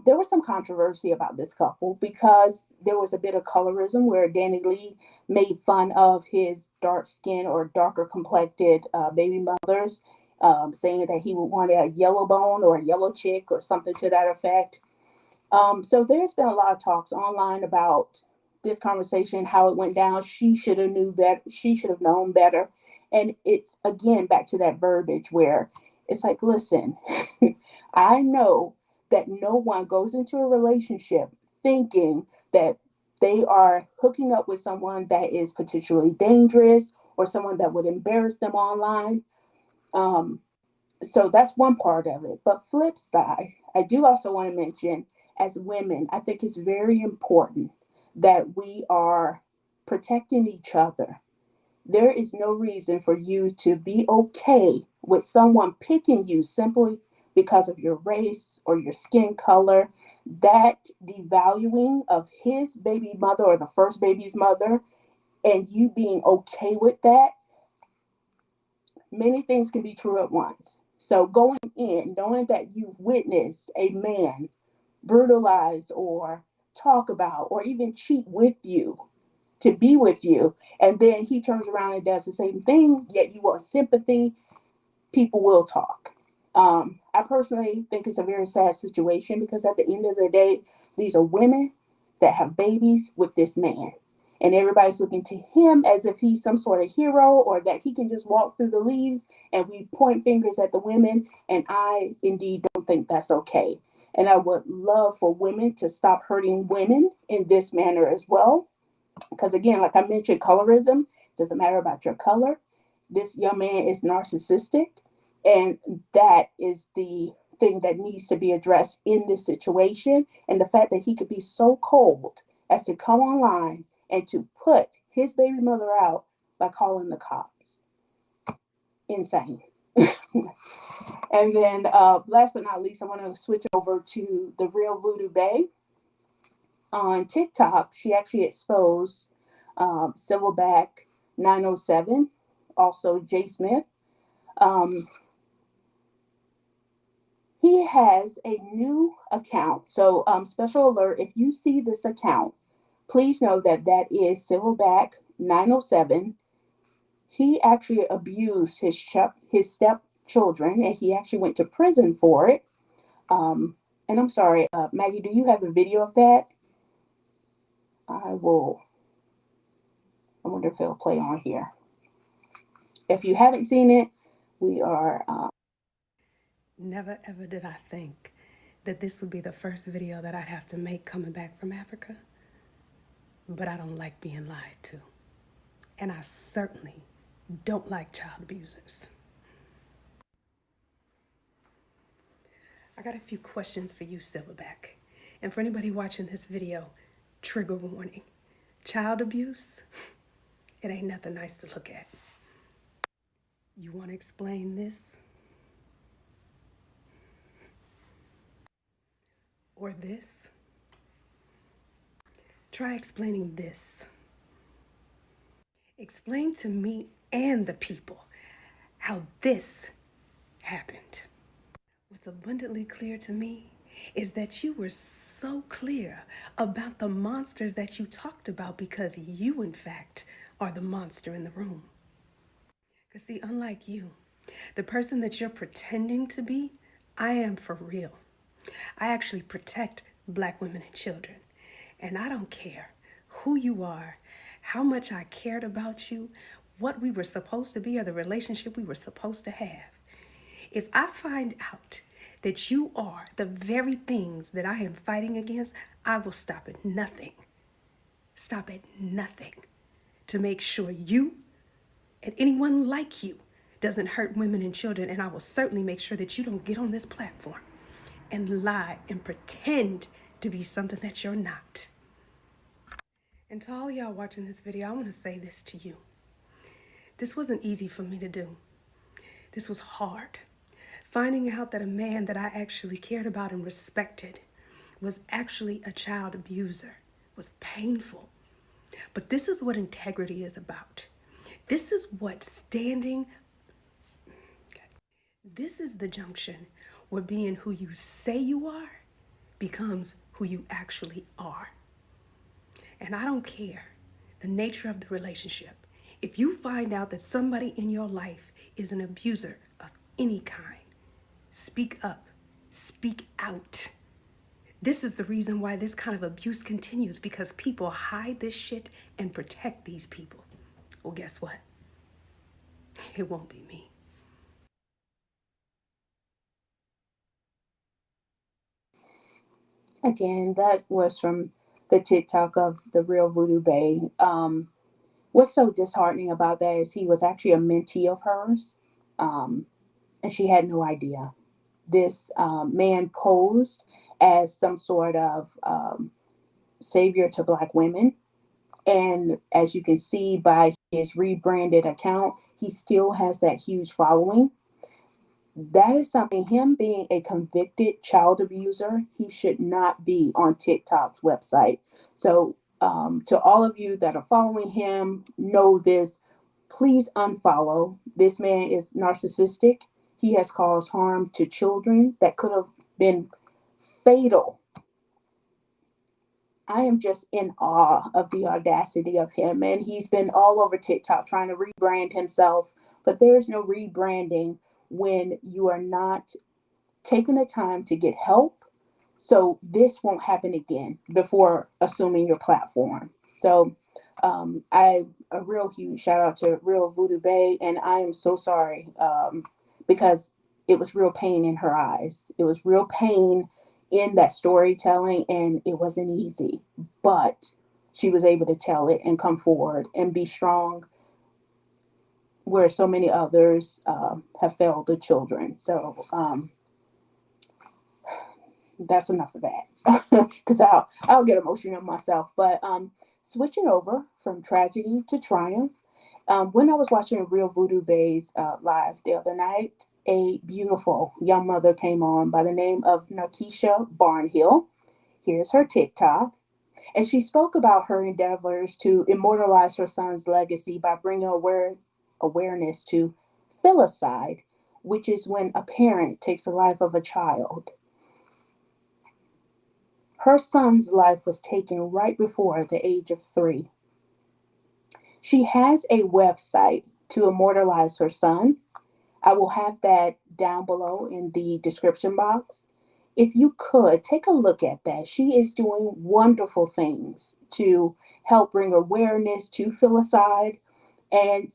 There was some controversy about this couple because there was a bit of colorism where Danny Lee made fun of his dark skin or darker complected baby mothers, saying that he would want a yellow bone or a yellow chick or something to that effect. So there's been a lot of talks online about this conversation, how it went down. She should have knew better. She should have known better. And it's again back to that verbiage where it's like, listen, I know that no one goes into a relationship thinking that they are hooking up with someone that is potentially dangerous or someone that would embarrass them online. So that's one part of it. But flip side, I do also want to mention, as women, I think it's very important that we are protecting each other. There is no reason for you to be okay with someone picking you simply because of your race or your skin color. That devaluing of his baby mother or the first baby's mother, and you being okay with that, many things can be true at once. So going in, knowing that you've witnessed a man brutalize or talk about or even cheat with you to be with you, and then he turns around and does the same thing, yet you want sympathy, people will talk. I personally think it's a very sad situation because at the end of the day, these are women that have babies with this man. And everybody's looking to him as if he's some sort of hero or that he can just walk through the leaves, and we point fingers at the women. And I indeed don't think that's okay. And I would love for women to stop hurting women in this manner as well. Because again, like I mentioned, colorism doesn't matter about your color. This young man is narcissistic, and that is the thing that needs to be addressed in this situation. And the fact that he could be so cold as to come online and to put his baby mother out by calling the cops. Insane. And then last but not least, I want to switch over to the real Voodoo Bay. On TikTok, she actually exposed Silverback 907, also Jay Smith. Um, he has a new account. So, special alert, if you see this account, please know that that is Silverback 907. He actually abused his stepchildren, and he actually went to prison for it. And I'm sorry, Maggie, do you have the video of that? I will. I wonder if it'll play on here. If you haven't seen it, we are. Never ever did I think that this would be the first video that I'd have to make coming back from Africa. But I don't like being lied to. And I certainly don't like child abusers. I got a few questions for you, Silverback. And for anybody watching this video, trigger warning. Child abuse, it ain't nothing nice to look at. You want to explain this? Or this? Try explaining this. Explain to me and the people how this happened. What's abundantly clear to me is that you were so clear about the monsters that you talked about because you, in fact, are the monster in the room. Because see, unlike you, the person that you're pretending to be, I am for real. I actually protect Black women and children. And I don't care who you are, how much I cared about you, what we were supposed to be, or the relationship we were supposed to have. If I find out that you are the very things that I am fighting against, I will stop at nothing to make sure you and anyone like you doesn't hurt women and children. And I will certainly make sure that you don't get on this platform and lie and pretend to be something that you're not. And to all y'all watching this video, I want to say this to you. This wasn't easy for me to do. This was hard. Finding out that a man that I actually cared about and respected was actually a child abuser was painful. But this is what integrity is about. This is what this is the junction where being who you say you are becomes who you actually are. And I don't care the nature of the relationship. If you find out that somebody in your life is an abuser of any kind, speak up, speak out. This is the reason why this kind of abuse continues, because people hide this shit and protect these people. Well, guess what? It won't be me. Again, that was from the TikTok of the real Voodoo Bay. What's so disheartening about that is he was actually a mentee of hers, and she had no idea. This man posed as some sort of savior to Black women. And as you can see by his rebranded account, he still has that huge following. That is something, him being a convicted child abuser, he should not be on TikTok's website. So, to all of you that are following him, know this, please unfollow. This man is narcissistic. He has caused harm to children that could have been fatal. I am just in awe of the audacity of him. And he's been all over TikTok trying to rebrand himself. But there's no rebranding when you are not taking the time to get help. So this won't happen again before assuming your platform. So a real huge shout out to Real Voodoo Bay. And I am so sorry because it was real pain in her eyes. It was real pain in that storytelling, and it wasn't easy. But she was able to tell it and come forward and be strong where so many others have failed the children. So that's enough of that, because I'll get emotional myself. But switching over from tragedy to triumph, when I was watching Real Voodoo Bays live the other night, a beautiful young mother came on by the name of Narkisha Barnhill. Here's her TikTok. And she spoke about her endeavors to immortalize her son's legacy by bringing awareness to filicide, which is when a parent takes the life of a child. Her son's life was taken right before the age of 3. She has a website to immortalize her son. I will have that down below in the description box. If you could take a look at that, she is doing wonderful things to help bring awareness to filicide and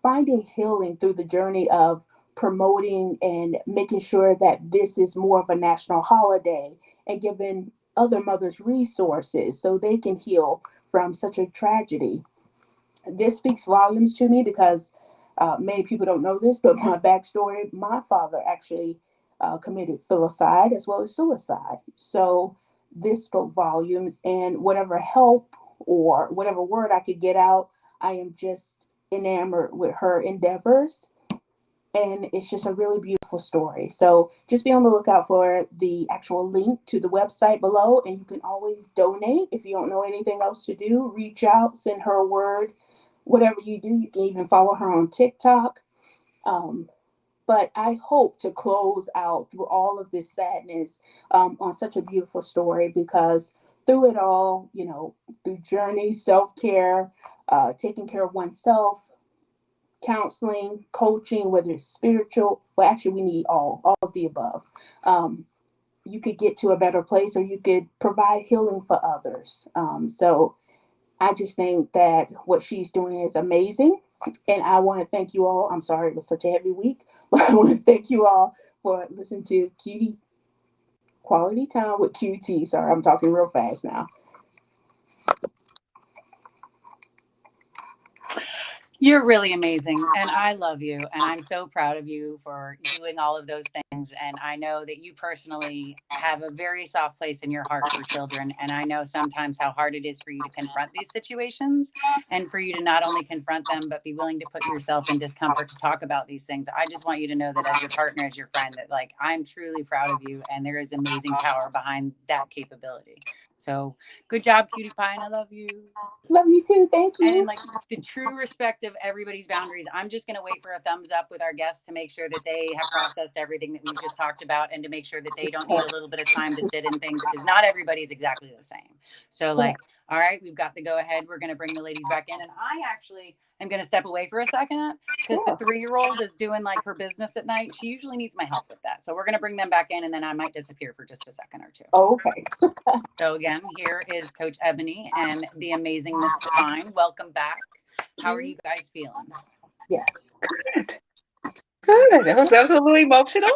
finding healing through the journey of promoting and making sure that this is more of a national holiday and giving other mothers resources so they can heal from such a tragedy. This speaks volumes to me because many people don't know this, but my backstory, my father actually committed filicide as well as suicide. So this spoke volumes, and whatever help or whatever word I could get out, I am just enamored with her endeavors. And it's just a really beautiful story. So just be on the lookout for the actual link to the website below. And you can always donate if you don't know anything else to do. Reach out, send her a word. Whatever you do, you can even follow her on TikTok. But I hope to close out through all of this sadness on such a beautiful story, because through it all, through journey, self-care, taking care of oneself, counseling, coaching, whether it's spiritual, well, actually, we need all of the above. You could get to a better place, or you could provide healing for others. So I just think that what she's doing is amazing. And I want to thank you all. I'm sorry it was such a heavy week, but I want to thank you all for listening to Cutie Quality Time with QT. Sorry, I'm talking real fast now. You're really amazing, and I love you, and I'm so proud of you for doing all of those things. And I know that you personally have a very soft place in your heart for children, and I know sometimes how hard it is for you to confront these situations, and for you to not only confront them but be willing to put yourself in discomfort to talk about these things. I just want you to know that as your partner, as your friend, that like I'm truly proud of you, and there is amazing power behind that capability. So good job, cutie pie, and I love you. Love you too. Thank And in you. like the true respect of everybody's boundaries, I'm just going to wait for a thumbs up with our guests to make sure that they have processed everything that we've just talked about, and to make sure that they don't need a little bit of time to sit in things, because not everybody's exactly the same. So like, all right, we've got the go ahead. We're going to bring the ladies back in. And I actually am going to step away for a second, because the 3-year-old is doing like her business at night. She usually needs my help with that. So we're going to bring them back in, and then I might disappear for just a second or two. Okay. So again, here is Coach Ebony and the amazing Miss Devine. Welcome back. How are you guys feeling? Yes. Good. Good. That was a little emotional,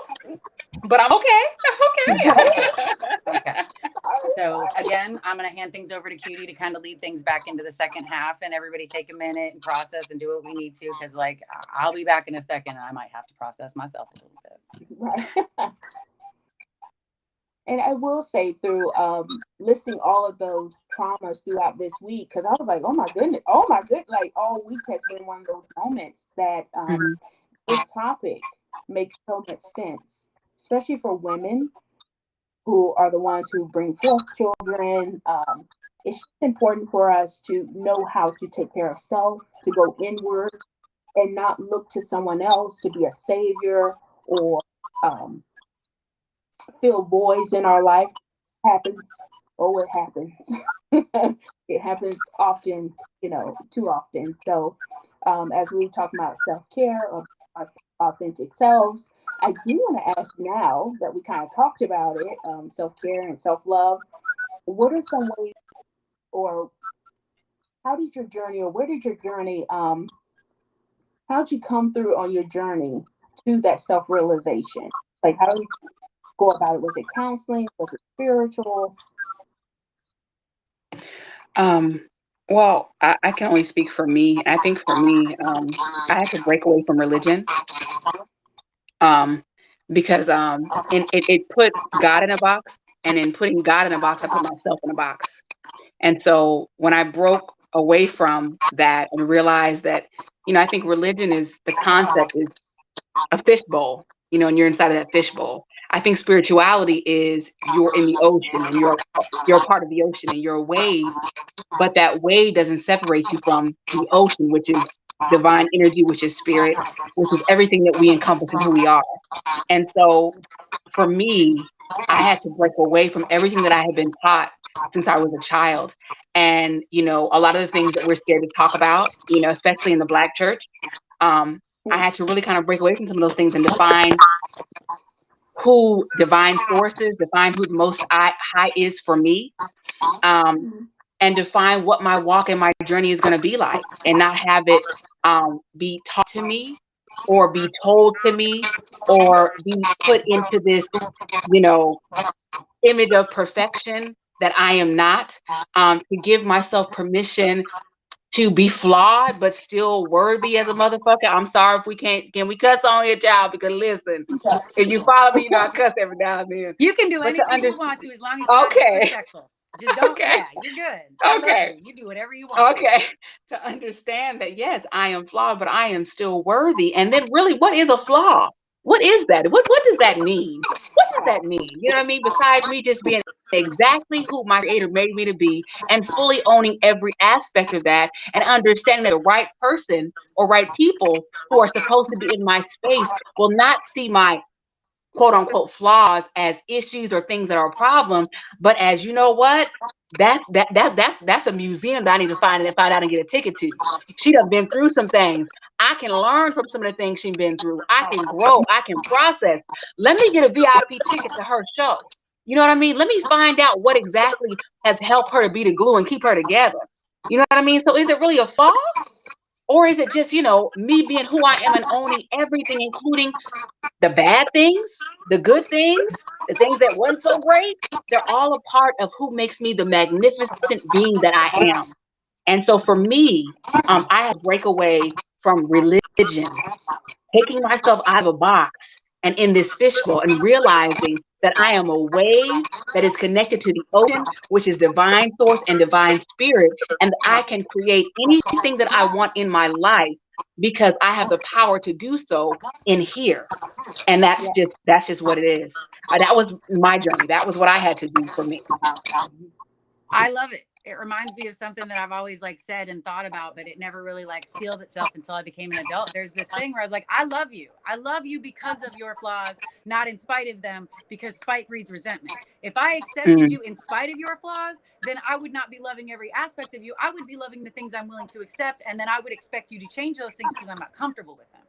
but I'm okay. I'm okay. Okay. So again, I'm going to hand things over to Cutie to kind of lead things back into the second half, and everybody take a minute and process and do what we need to, because like I'll be back in a second, and I might have to process myself a little bit. Right. And I will say, through listing all of those traumas throughout this week, because I was like, oh my goodness, like all week has been one of those moments that this topic makes so much sense, especially for women who are the ones who bring forth children. It's important for us to know how to take care of self, to go inward, and not look to someone else to be a savior or fill voids in our life. Happens. Oh, it happens. It happens often, too often. So as we talk about self-care or our authentic selves, I do want to ask, now that we kind of talked about it, self-care and self-love, what are some ways, or how did your journey, or where did your journey, how'd you come through on your journey to that self-realization? Like, how did you go about it? Was it counseling? Was it spiritual? Well, I can only speak for me. I think for me, I had to break away from religion, um, because and it put God in a box, and in putting God in a box, I put myself in a box. And so when I broke away from that and realized that, I think religion is the concept is a fishbowl, and you're inside of that fishbowl. I think spirituality is you're in the ocean and you're a part of the ocean and you're a wave, but that wave doesn't separate you from the ocean, which is divine energy, which is spirit, which is everything that we encompass in who we are. And so for me, I had to break away from everything that I had been taught since I was a child. And, a lot of the things that we're scared to talk about, especially in the Black church, I had to really kind of break away from some of those things and define who divine source is, define who the most high is for me, um, and define what my walk and my journey is going to be like, and not have it be taught to me or be told to me or be put into this, you know, image of perfection that I am not, to give myself permission to be flawed but still worthy as a motherfucker. I'm sorry if we can we cuss on your child? Because listen, if you follow me, I cuss every now and then. You can do But to anything you understand, want to as long as you're not okay, disrespectful. Just don't. okay, Yeah, you're good. I love okay, you. You do whatever you want to. okay. To understand that yes, I am flawed, but I am still worthy. And then really, what is a flaw? What is that? What does that mean? What does that mean? You know what I mean? Besides me just being exactly who my creator made me to be and fully owning every aspect of that and understanding that the right person or right people who are supposed to be in my space will not see my quote unquote flaws as issues or things that are a problem, but as you know what? That's a museum that I need to find out and get a ticket to. She done been through some things. I can learn from some of the things she's been through. I can grow. I can process. Let me get a VIP ticket to her show. You know what I mean? Let me find out what exactly has helped her to be the glue and keep her together. You know what I mean? So is it really a flaw? Or is it just, me being who I am and owning everything, including the bad things, the good things, the things that weren't so great? They're all a part of who makes me the magnificent being that I am. And so for me, I had to break away from religion, taking myself out of a box and in this fishbowl and realizing that I am a wave that is connected to the ocean, which is divine source and divine spirit, and I can create anything that I want in my life because I have the power to do so in here. And that's just what it is. That was my journey. That was what I had to do for me. I love it. It reminds me of something that I've always said and thought about, but it never really sealed itself until I became an adult. There's this thing where I was like, I love you. I love you because of your flaws, not in spite of them, because spite breeds resentment. If I accepted you in spite of your flaws, then I would not be loving every aspect of you. I would be loving the things I'm willing to accept. And then I would expect you to change those things because I'm not comfortable with them.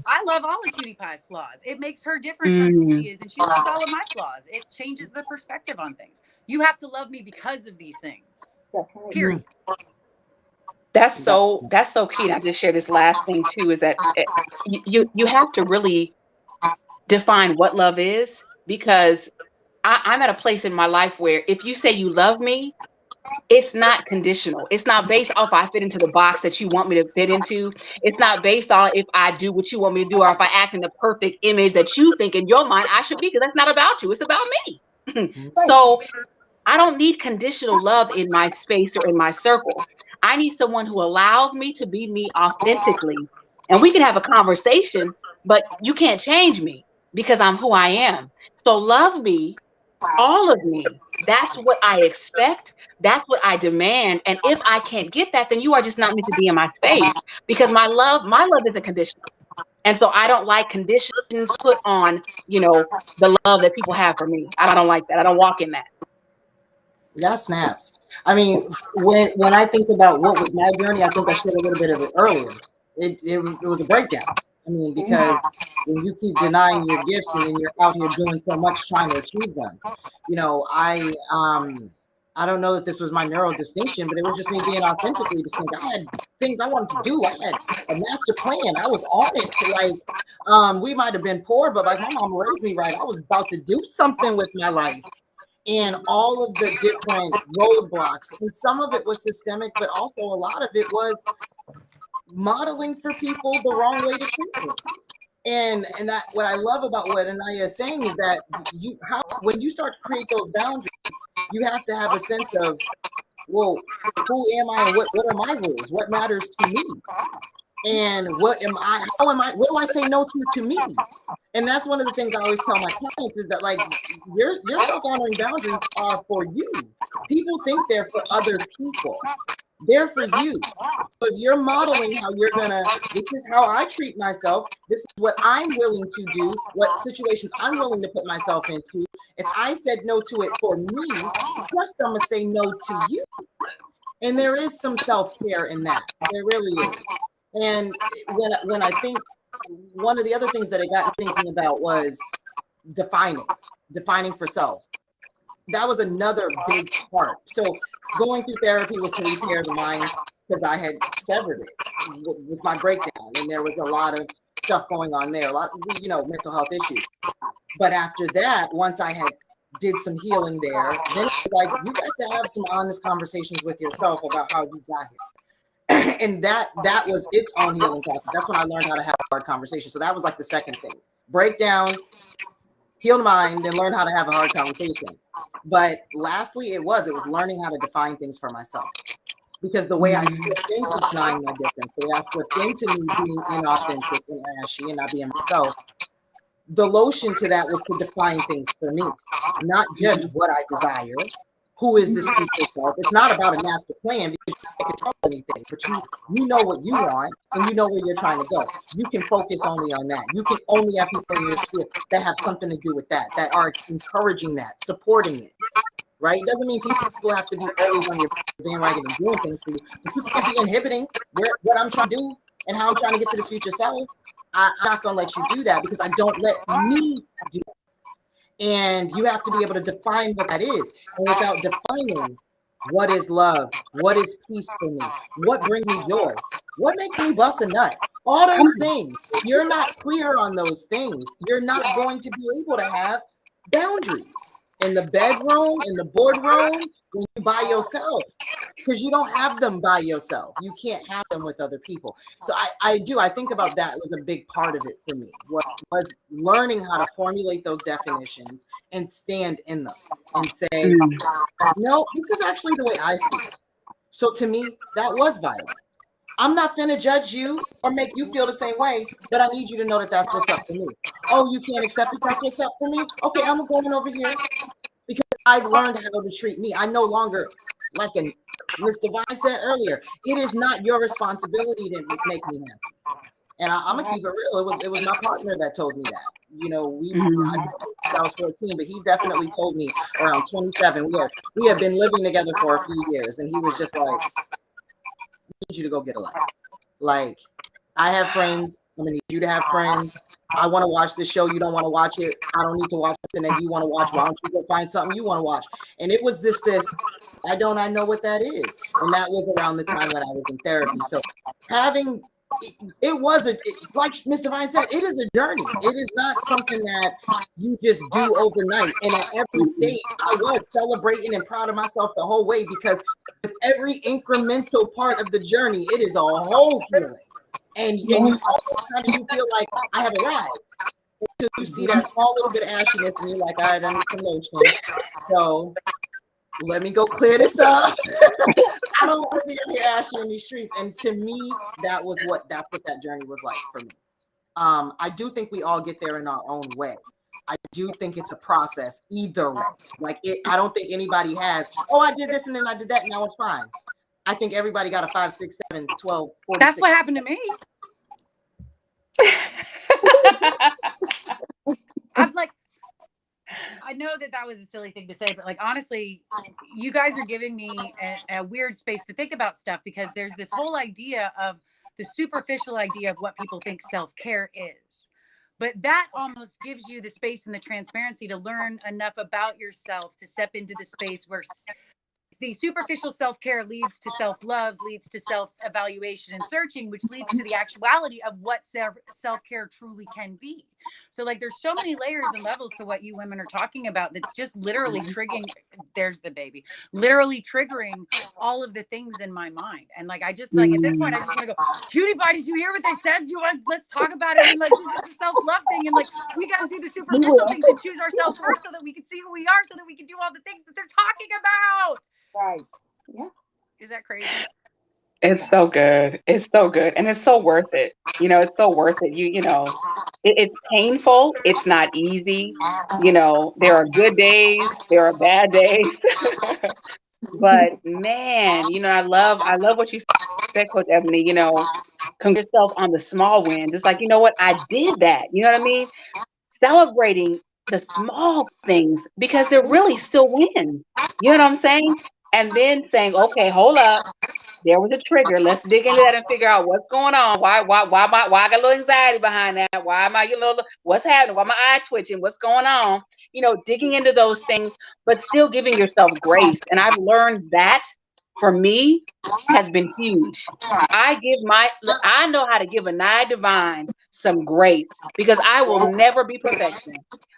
I love all of Cutie Pie's flaws. It makes her different from who she is. And she loves all of my flaws. It changes the perspective on things. You have to love me because of these things. Period. That's so key. And I just share this last thing too, is that you have to really define what love is, because I'm at a place in my life where if you say you love me, it's not conditional. It's not based off I fit into the box that you want me to fit into. It's not based on if I do what you want me to do or if I act in the perfect image that you think in your mind I should be, because that's not about you. It's about me. So I don't need conditional love in my space or in my circle. I need someone who allows me to be me authentically. And we can have a conversation, but you can't change me because I'm who I am. So love me, all of me. That's what I expect. That's what I demand. And if I can't get that, then you are just not meant to be in my space, because my love isn't conditional. And so I don't like conditions put on, the love that people have for me. I don't like that. I don't walk in that. That snaps. I mean, when I think about what was my journey, I think I shared a little bit of it earlier. It was a breakdown. I mean, because when you keep denying your gifts and then you're out here doing so much trying to achieve them, I don't know that this was my neural distinction, but it was just me being authentically distinct. I had things I wanted to do. I had a master plan. I was on it. We might have been poor, but like my mom raised me right. I was about to do something with my life. and all of the different roadblocks. And some of it was systemic, but also a lot of it was modeling for people the wrong way to treat me. And that what I love about what Anaya is saying is that when you start to create those boundaries, you have to have a sense of, well, who am I and what are my rules? What matters to me? And what do I say no to me? And that's one of the things I always tell my clients is that, like, your self-honoring boundaries are for you. People think they're for other people. They're for you. So if you're modeling how this is how I treat myself, this is what I'm willing to do, what situations I'm willing to put myself into. If I said no to it for me, of course I'm gonna say no to you. And there is some self-care in that. There really is. And when I think, one of the other things that it got me thinking about was defining for self. That was another big part. So going through therapy was to repair the mind, because I had severed it with my breakdown, and there was a lot of stuff going on there, a lot of, mental health issues. But after that, once I had did some healing there, then it was like, you got to have some honest conversations with yourself about how you got here. And that was its own healing process. That's when I learned how to have a hard conversation. So that was like the second thing: break down, heal the mind, and learn how to have a hard conversation. But lastly, it was learning how to define things for myself. Because the way I slipped into denying my difference, the way I slipped into me being inauthentic and ashy and not being myself, the lotion to that was to define things for me, not just what I desire. Who is this future self? It's not about a master plan, because you can't control anything, but you know what you want, and you know where you're trying to go. You can focus only on that. You can only have people in your sphere that have something to do with that are encouraging that, supporting it. Right? It doesn't mean people have to be always on your bandwagon and doing things for you, but you can't be inhibiting what I'm trying to do and how I'm trying to get to this future self. I'm not going to let you do that, because I don't let me do that. And you have to be able to define what that is. And without defining what is love, what is peace for me, what brings me joy, what makes me bust a nut, all those things, if you're not clear on those things, you're not going to be able to have boundaries in the bedroom, in the boardroom, when you by yourself, because you don't have them by yourself. You can't have them with other people. So I think about that was a big part of it for me, was learning how to formulate those definitions and stand in them and say, no, this is actually the way I see it. So to me, that was violent. I'm not going to judge you or make you feel the same way, but I need you to know that that's what's up for me. Oh, you can't accept it? That's what's up for me? Okay, I'm going over here, because I've learned how to treat me. I no longer, like Ms. Devine said earlier, it is not your responsibility to make me happy. And I'm gonna keep it real. It was my partner that told me that. I was 14, but he definitely told me around 27. We have been living together for a few years, and he was just like, I need you to go get a life. Like, I have friends. I'm gonna need you to have friends. I want to watch this show. You don't want to watch it. I don't need to watch something that you want to watch. Why don't you go find something you want to watch? And it was this. I know what that is. And that was around the time when I was in therapy. So having it was like Ms. Devine said, it is a journey. It is not something that you just do overnight. And at every stage, I was celebrating and proud of myself the whole way, because with every incremental part of the journey, it is a whole healing. And you almost kind of feel like I have arrived. Until you see that small little bit of ashiness, and you're like, all right, I need some lotion. So let me go clear this up. I don't want to be in here ashy in these streets. And to me, that's what that journey was like for me. I do think we all get there in our own way. I do think it's a process either way. Like, I don't think anybody has, oh, I did this and then I did that, and now it's fine. I think everybody got a 5, 6, 7, 12, 46. That's what happened to me. I know that was a silly thing to say, but like, honestly, you guys are giving me a weird space to think about stuff, because there's this whole idea of the superficial idea of what people think self-care is. But that almost gives you the space and the transparency to learn enough about yourself to step into the space where the superficial self-care leads to self-love, leads to self-evaluation and searching, which leads to the actuality of what self-care truly can be. So like there's so many layers and levels to what you women are talking about that's just literally triggering, there's the baby, literally triggering all of the things in my mind. And like I just like at this point I just want to go, cutie pie, did you hear what they said? Let's talk about it. And like this is the self-love thing, and like we got to do the superficial things and choose ourselves first so that we can see who we are, so that we can do all the things that they're talking about. Right. Yeah. Is that crazy? It's so good. It's so good. And it's so worth it. You know, it's so worth it. It's painful. It's not easy. You know, there are good days, there are bad days. But man, I love what you said, Coach Ebony, congratulate yourself on the small wins. It's like, you know what? I did that. You know what I mean? Celebrating the small things because they're really still wins. You know what I'm saying? And then saying, okay, hold up. There was a trigger. Let's dig into that and figure out what's going on. Why I got a little anxiety behind that? Why am I getting a little, what's happening? Why my eye twitching? What's going on? Digging into those things, but still giving yourself grace. And I've learned that for me has been huge. I know how to give Anaya Devine some grace because I will never be perfection.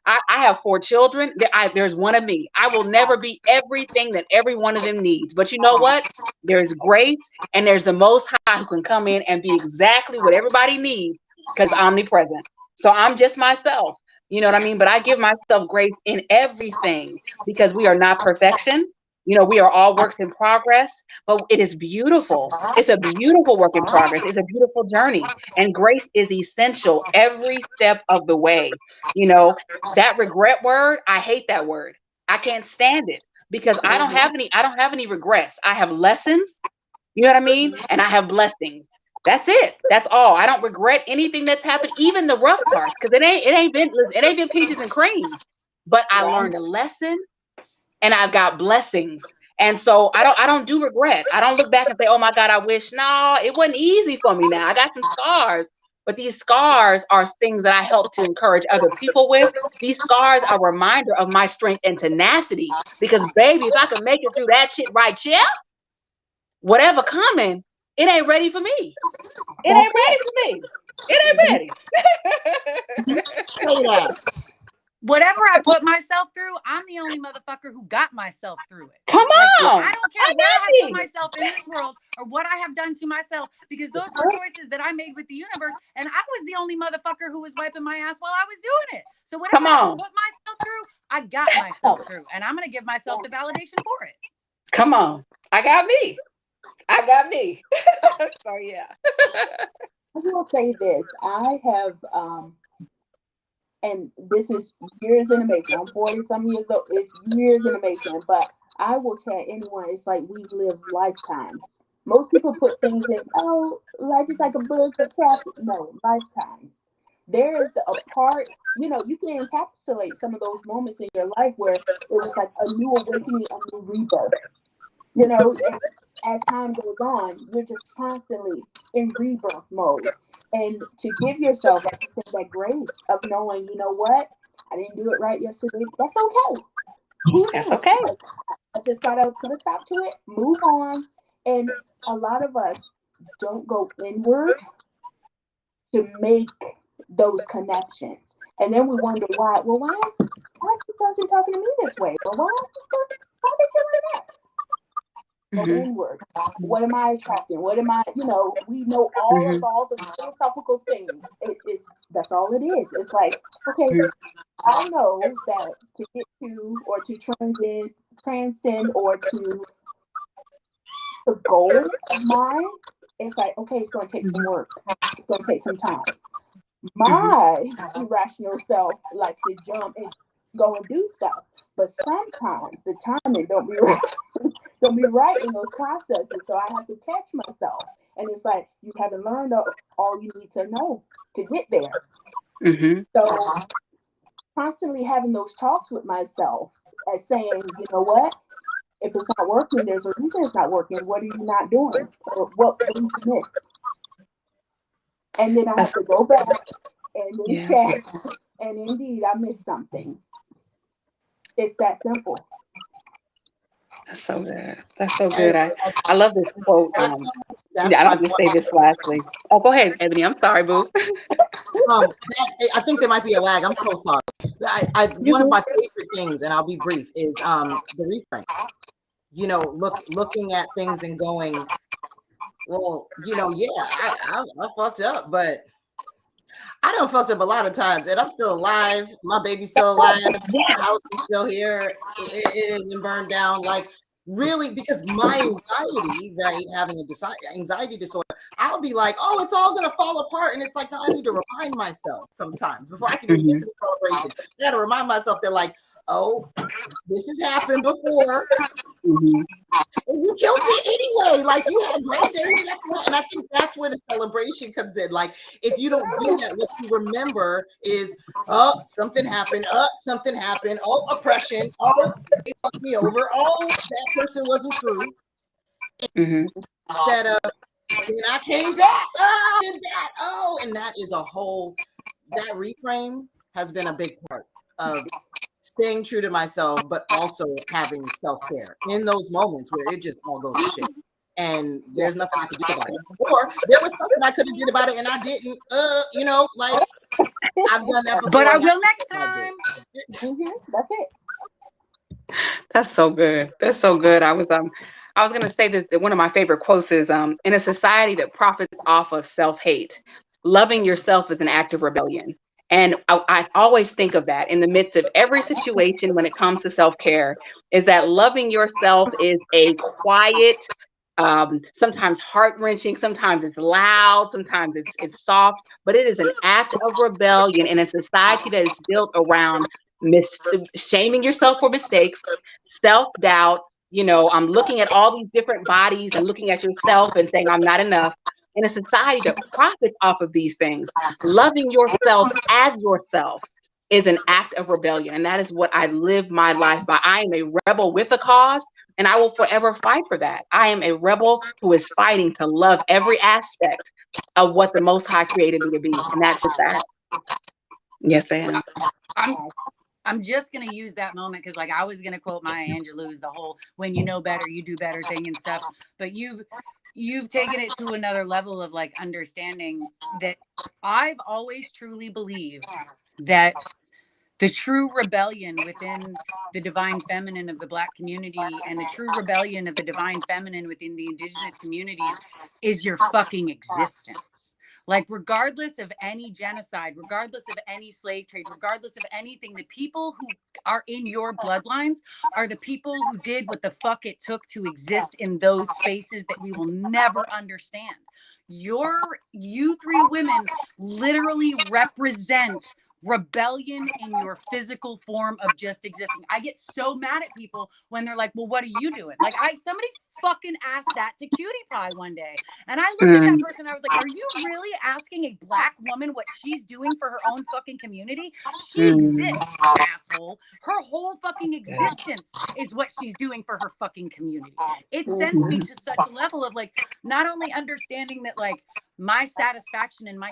I have 4 children. There's one of me. I will never be everything that every one of them needs. But you know what? There's grace, and there's the Most High who can come in and be exactly what everybody needs because omnipresent. So I'm just myself. You know what I mean? But I give myself grace in everything because we are not perfection. We are all works in progress, but it is beautiful. It's a beautiful work in progress. It's a beautiful journey. And grace is essential every step of the way. That regret word, I hate that word. I can't stand it because I don't have any regrets. I have lessons, you know what I mean? And I have blessings. That's it. That's all. I don't regret anything that's happened, even the rough parts, because it ain't been peaches and cream. But I learned a lesson and I've got blessings. And so I don't do regret. I don't look back and say, oh my God, I wish. No, it wasn't easy for me now. I got some scars. But these scars are things that I help to encourage other people with. These scars are a reminder of my strength and tenacity. Because baby, if I can make it through that shit right here, whatever coming, it ain't ready for me. It ain't ready for me. It ain't ready. Say that. Whatever I put myself through, I'm the only motherfucker who got myself through it. Come on. I don't care where I put myself in this world or what I have done to myself, because those were choices that I made with the universe, and I was the only motherfucker who was wiping my ass while I was doing it. So whatever I put myself through, I got myself through, and I'm gonna give myself the validation for it. Come on. I got me. So yeah. I will say this. I have and this is years in the making. I'm 40-some years old. It's years in the making. But I will tell anyone, it's like we've lived lifetimes. Most people put things in, oh, life is like a book, a chapter. No, lifetimes. There is a part, you can encapsulate some of those moments in your life where it was like a new awakening, a new rebirth. As time goes on, you're just constantly in rebirth mode. And to give yourself, like you said, that grace of knowing, you know what, I didn't do it right yesterday. That's okay. That's okay. I just gotta put a stop to it, move on. And a lot of us don't go inward to make those connections. And then we wonder why. Well, why is this person talking to me this way? Or why are they doing that? Go inward. What am I attracting? What am I, we know all the philosophical things. That's all it is. It's like, okay, I know that to get to or to transcend or to the goal of mine, it's like, okay, it's going to take some work. It's going to take some time. My irrational self likes to jump and go and do stuff. But sometimes the timing don't be right in those processes. So I have to catch myself. And it's like, you haven't learned all you need to know to get there. So constantly having those talks with myself as saying, you know what? If it's not working, there's a reason it's not working. What are you not doing? Or what did you miss? And then I have to go back and then check. And indeed, I missed something. It's that simple. That's so good. I love this quote. I'll just say this lastly. Oh, go ahead, Ebony. I'm sorry, boo. I think there might be a lag. I'm so sorry. One of my favorite things, and I'll be brief, is the reframe. You know, looking at things and going, well, you know, yeah, I fucked up, but I done fucked up a lot of times, and I'm still alive. My baby's still alive. The house is still here. It isn't burned down. Like, really, because my anxiety, right, having a anxiety disorder, I'll be like, oh, it's all gonna fall apart, and it's like, no, I need to remind myself sometimes before I can even get to the celebration. I gotta remind myself that, like, oh, this has happened before. And you killed it anyway. Like, you had great days after that. And I think that's where the celebration comes in. Like, if you don't do that, what you remember is, oh, something happened. Oh, something happened. Oh, oppression. Oh, they fucked me over. Oh, that person wasn't true. Instead of, when I came back, oh, and that, oh, and that is a whole, that reframe has been a big part of staying true to myself, but also having self-care in those moments where it just all goes to shit. And there's nothing I could do about it. Or there was something I could have did about it and I didn't. You know, like, I've done that before. But I will next time. That's it. That's so good. That's so good. I was gonna say that one of my favorite quotes is in a society that profits off of self-hate, loving yourself is an act of rebellion. And I always think of that in the midst of every situation when it comes to self-care, is that loving yourself is a quiet, sometimes heart-wrenching, sometimes it's loud, sometimes it's soft, but it is an act of rebellion in a society that is built around shaming yourself for mistakes, self-doubt. You know, I'm looking at all these different bodies and looking at yourself and saying, I'm not enough. In a society that profits off of these things, loving yourself as yourself is an act of rebellion. And that is what I live my life by. I am a rebel with a cause, and I will forever fight for that. I am a rebel who is fighting to love every aspect of what the Most High created me to be. And that's just that. Yes, ma'am. I'm just gonna use that moment because, like, I was gonna quote Maya Angelou's the whole "when you know better, you do better" thing and stuff. But you've taken it to another level of, like, understanding that I've always truly believed that the true rebellion within the divine feminine of the Black community and the true rebellion of the divine feminine within the indigenous communities is your fucking existence. Like, regardless of any genocide, regardless of any slave trade, regardless of anything, the people who are in your bloodlines are the people who did what the fuck it took to exist in those spaces that we will never understand. You three women literally represent rebellion in your physical form of just existing. I get so mad at people when they're like, well, what are you doing? Like, somebody fucking asked that to Cutie Pie one day, and I looked at that person, I was like, are you really asking a Black woman what she's doing for her own fucking community? She exists, asshole. Her whole fucking existence is what she's doing for her fucking community. It sends me to such a level of, like, not only understanding that, like, my satisfaction and my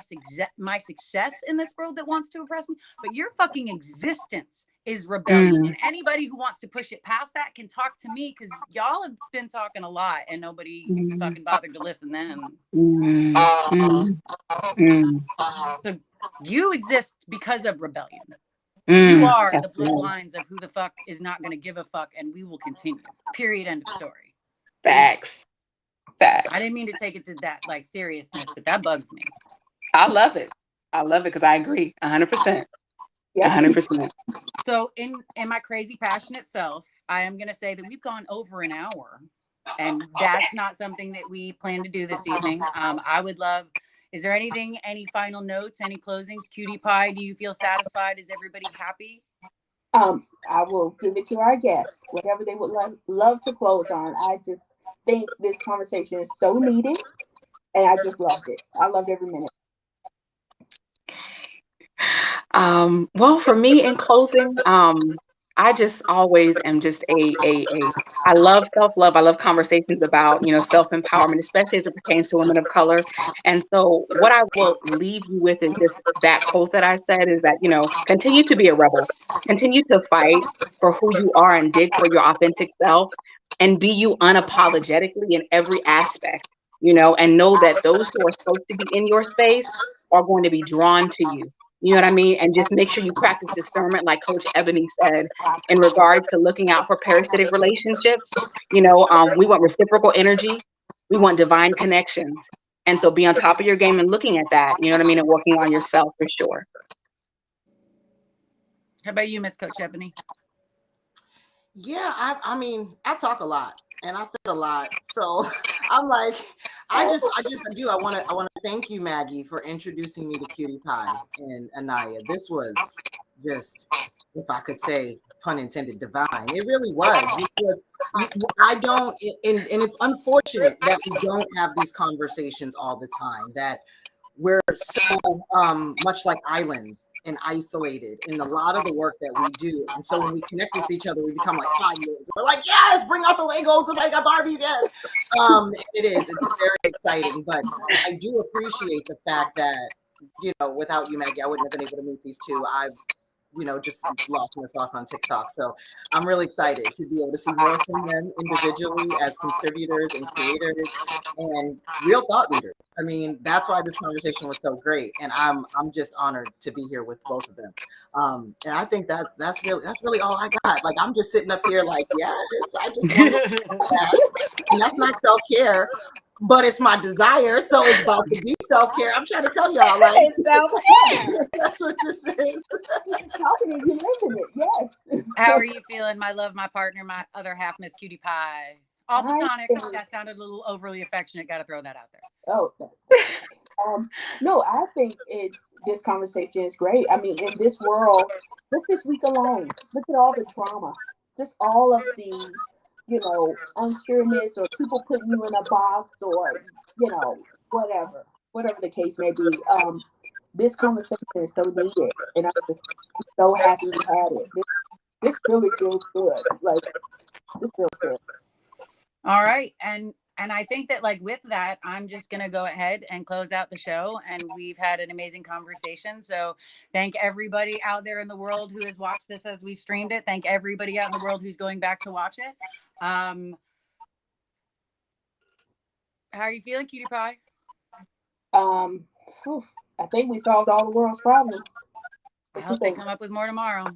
success in this world that wants to oppress me, but your fucking existence is rebellion. And anybody who wants to push it past that can talk to me, because y'all have been talking a lot and nobody fucking bothered to listen then. So you exist because of rebellion. You are the bloodlines of who the fuck is not going to give a fuck, and we will continue. Period. End of story. Facts. I didn't mean to take it to that, like, seriousness, but that bugs me. I love it because I agree 100%. 100%. So in my crazy passionate self, I am going to say that we've gone over an hour, and that's not something that we plan to do this evening. I would love, is there any final notes, any closings? Cutie Pie, do you feel satisfied? Is everybody happy? I will give it to our guests, whatever they would love to close on. I just think this conversation is so needed, and I just loved it. I loved every minute. Well, for me, in closing, I just always am just I love self-love. I love conversations about, self-empowerment, especially as it pertains to women of color. And so what I will leave you with is just that quote that I said, is that, continue to be a rebel, continue to fight for who you are and dig for your authentic self, and be you unapologetically in every aspect. and know that those who are supposed to be in your space are going to be drawn to you. You know what I mean? And just make sure you practice discernment, like Coach Ebony said, in regards to looking out for parasitic relationships. We want reciprocal energy. We want divine connections. And so be on top of your game and looking at that, you know what I mean? And working on yourself for sure. How about you, Miss Coach Ebony? Yeah, I mean, I talk a lot and I said a lot. So I'm like, I do. I want to thank you, Maggie, for introducing me to Cutie Pie and Anaya. This was just, if I could say, pun intended, divine. It really was. I don't, and it's unfortunate that we don't have these conversations all the time, that we're so much like islands and isolated in a lot of the work that we do. And so when we connect with each other, we become like 5 years. We're like, yes, bring out the Legos. Somebody got Barbies, yes. It's very exciting. But I do appreciate the fact that, without you, Maggie, I wouldn't have been able to meet these two. I've just lost in the sauce on TikTok. So I'm really excited to be able to see more from them individually as contributors and creators and real thought leaders. I mean, that's why this conversation was so great. And I'm just honored to be here with both of them. And I think that's really all I got. Like, I'm just sitting up here like, yes, I just want to that. And that's not self-care, but it's my desire. So it's about to be self-care. I'm trying to tell y'all, like, that's what this is. Talking and you living it, yes. How are you feeling, my love, my partner, my other half, Miss Cutie Pie? All platonic. That sounded a little overly affectionate. Got to throw that out there. Oh, no, I think this conversation is great. I mean, in this world, just this week alone, look at all the trauma, just all of the, unsureness, or people putting you in a box, or, whatever the case may be. This conversation is so needed, and I'm just so happy we had it. This really feels good. Like, this feels good. All right, and I think that, like, with that, I'm just gonna go ahead and close out the show. And we've had an amazing conversation. So thank everybody out there in the world who has watched this as we've streamed it. Thank everybody out in the world who's going back to watch it. How are you feeling, Cutie Pie? I think we solved all the world's problems. I hope they come up with more tomorrow.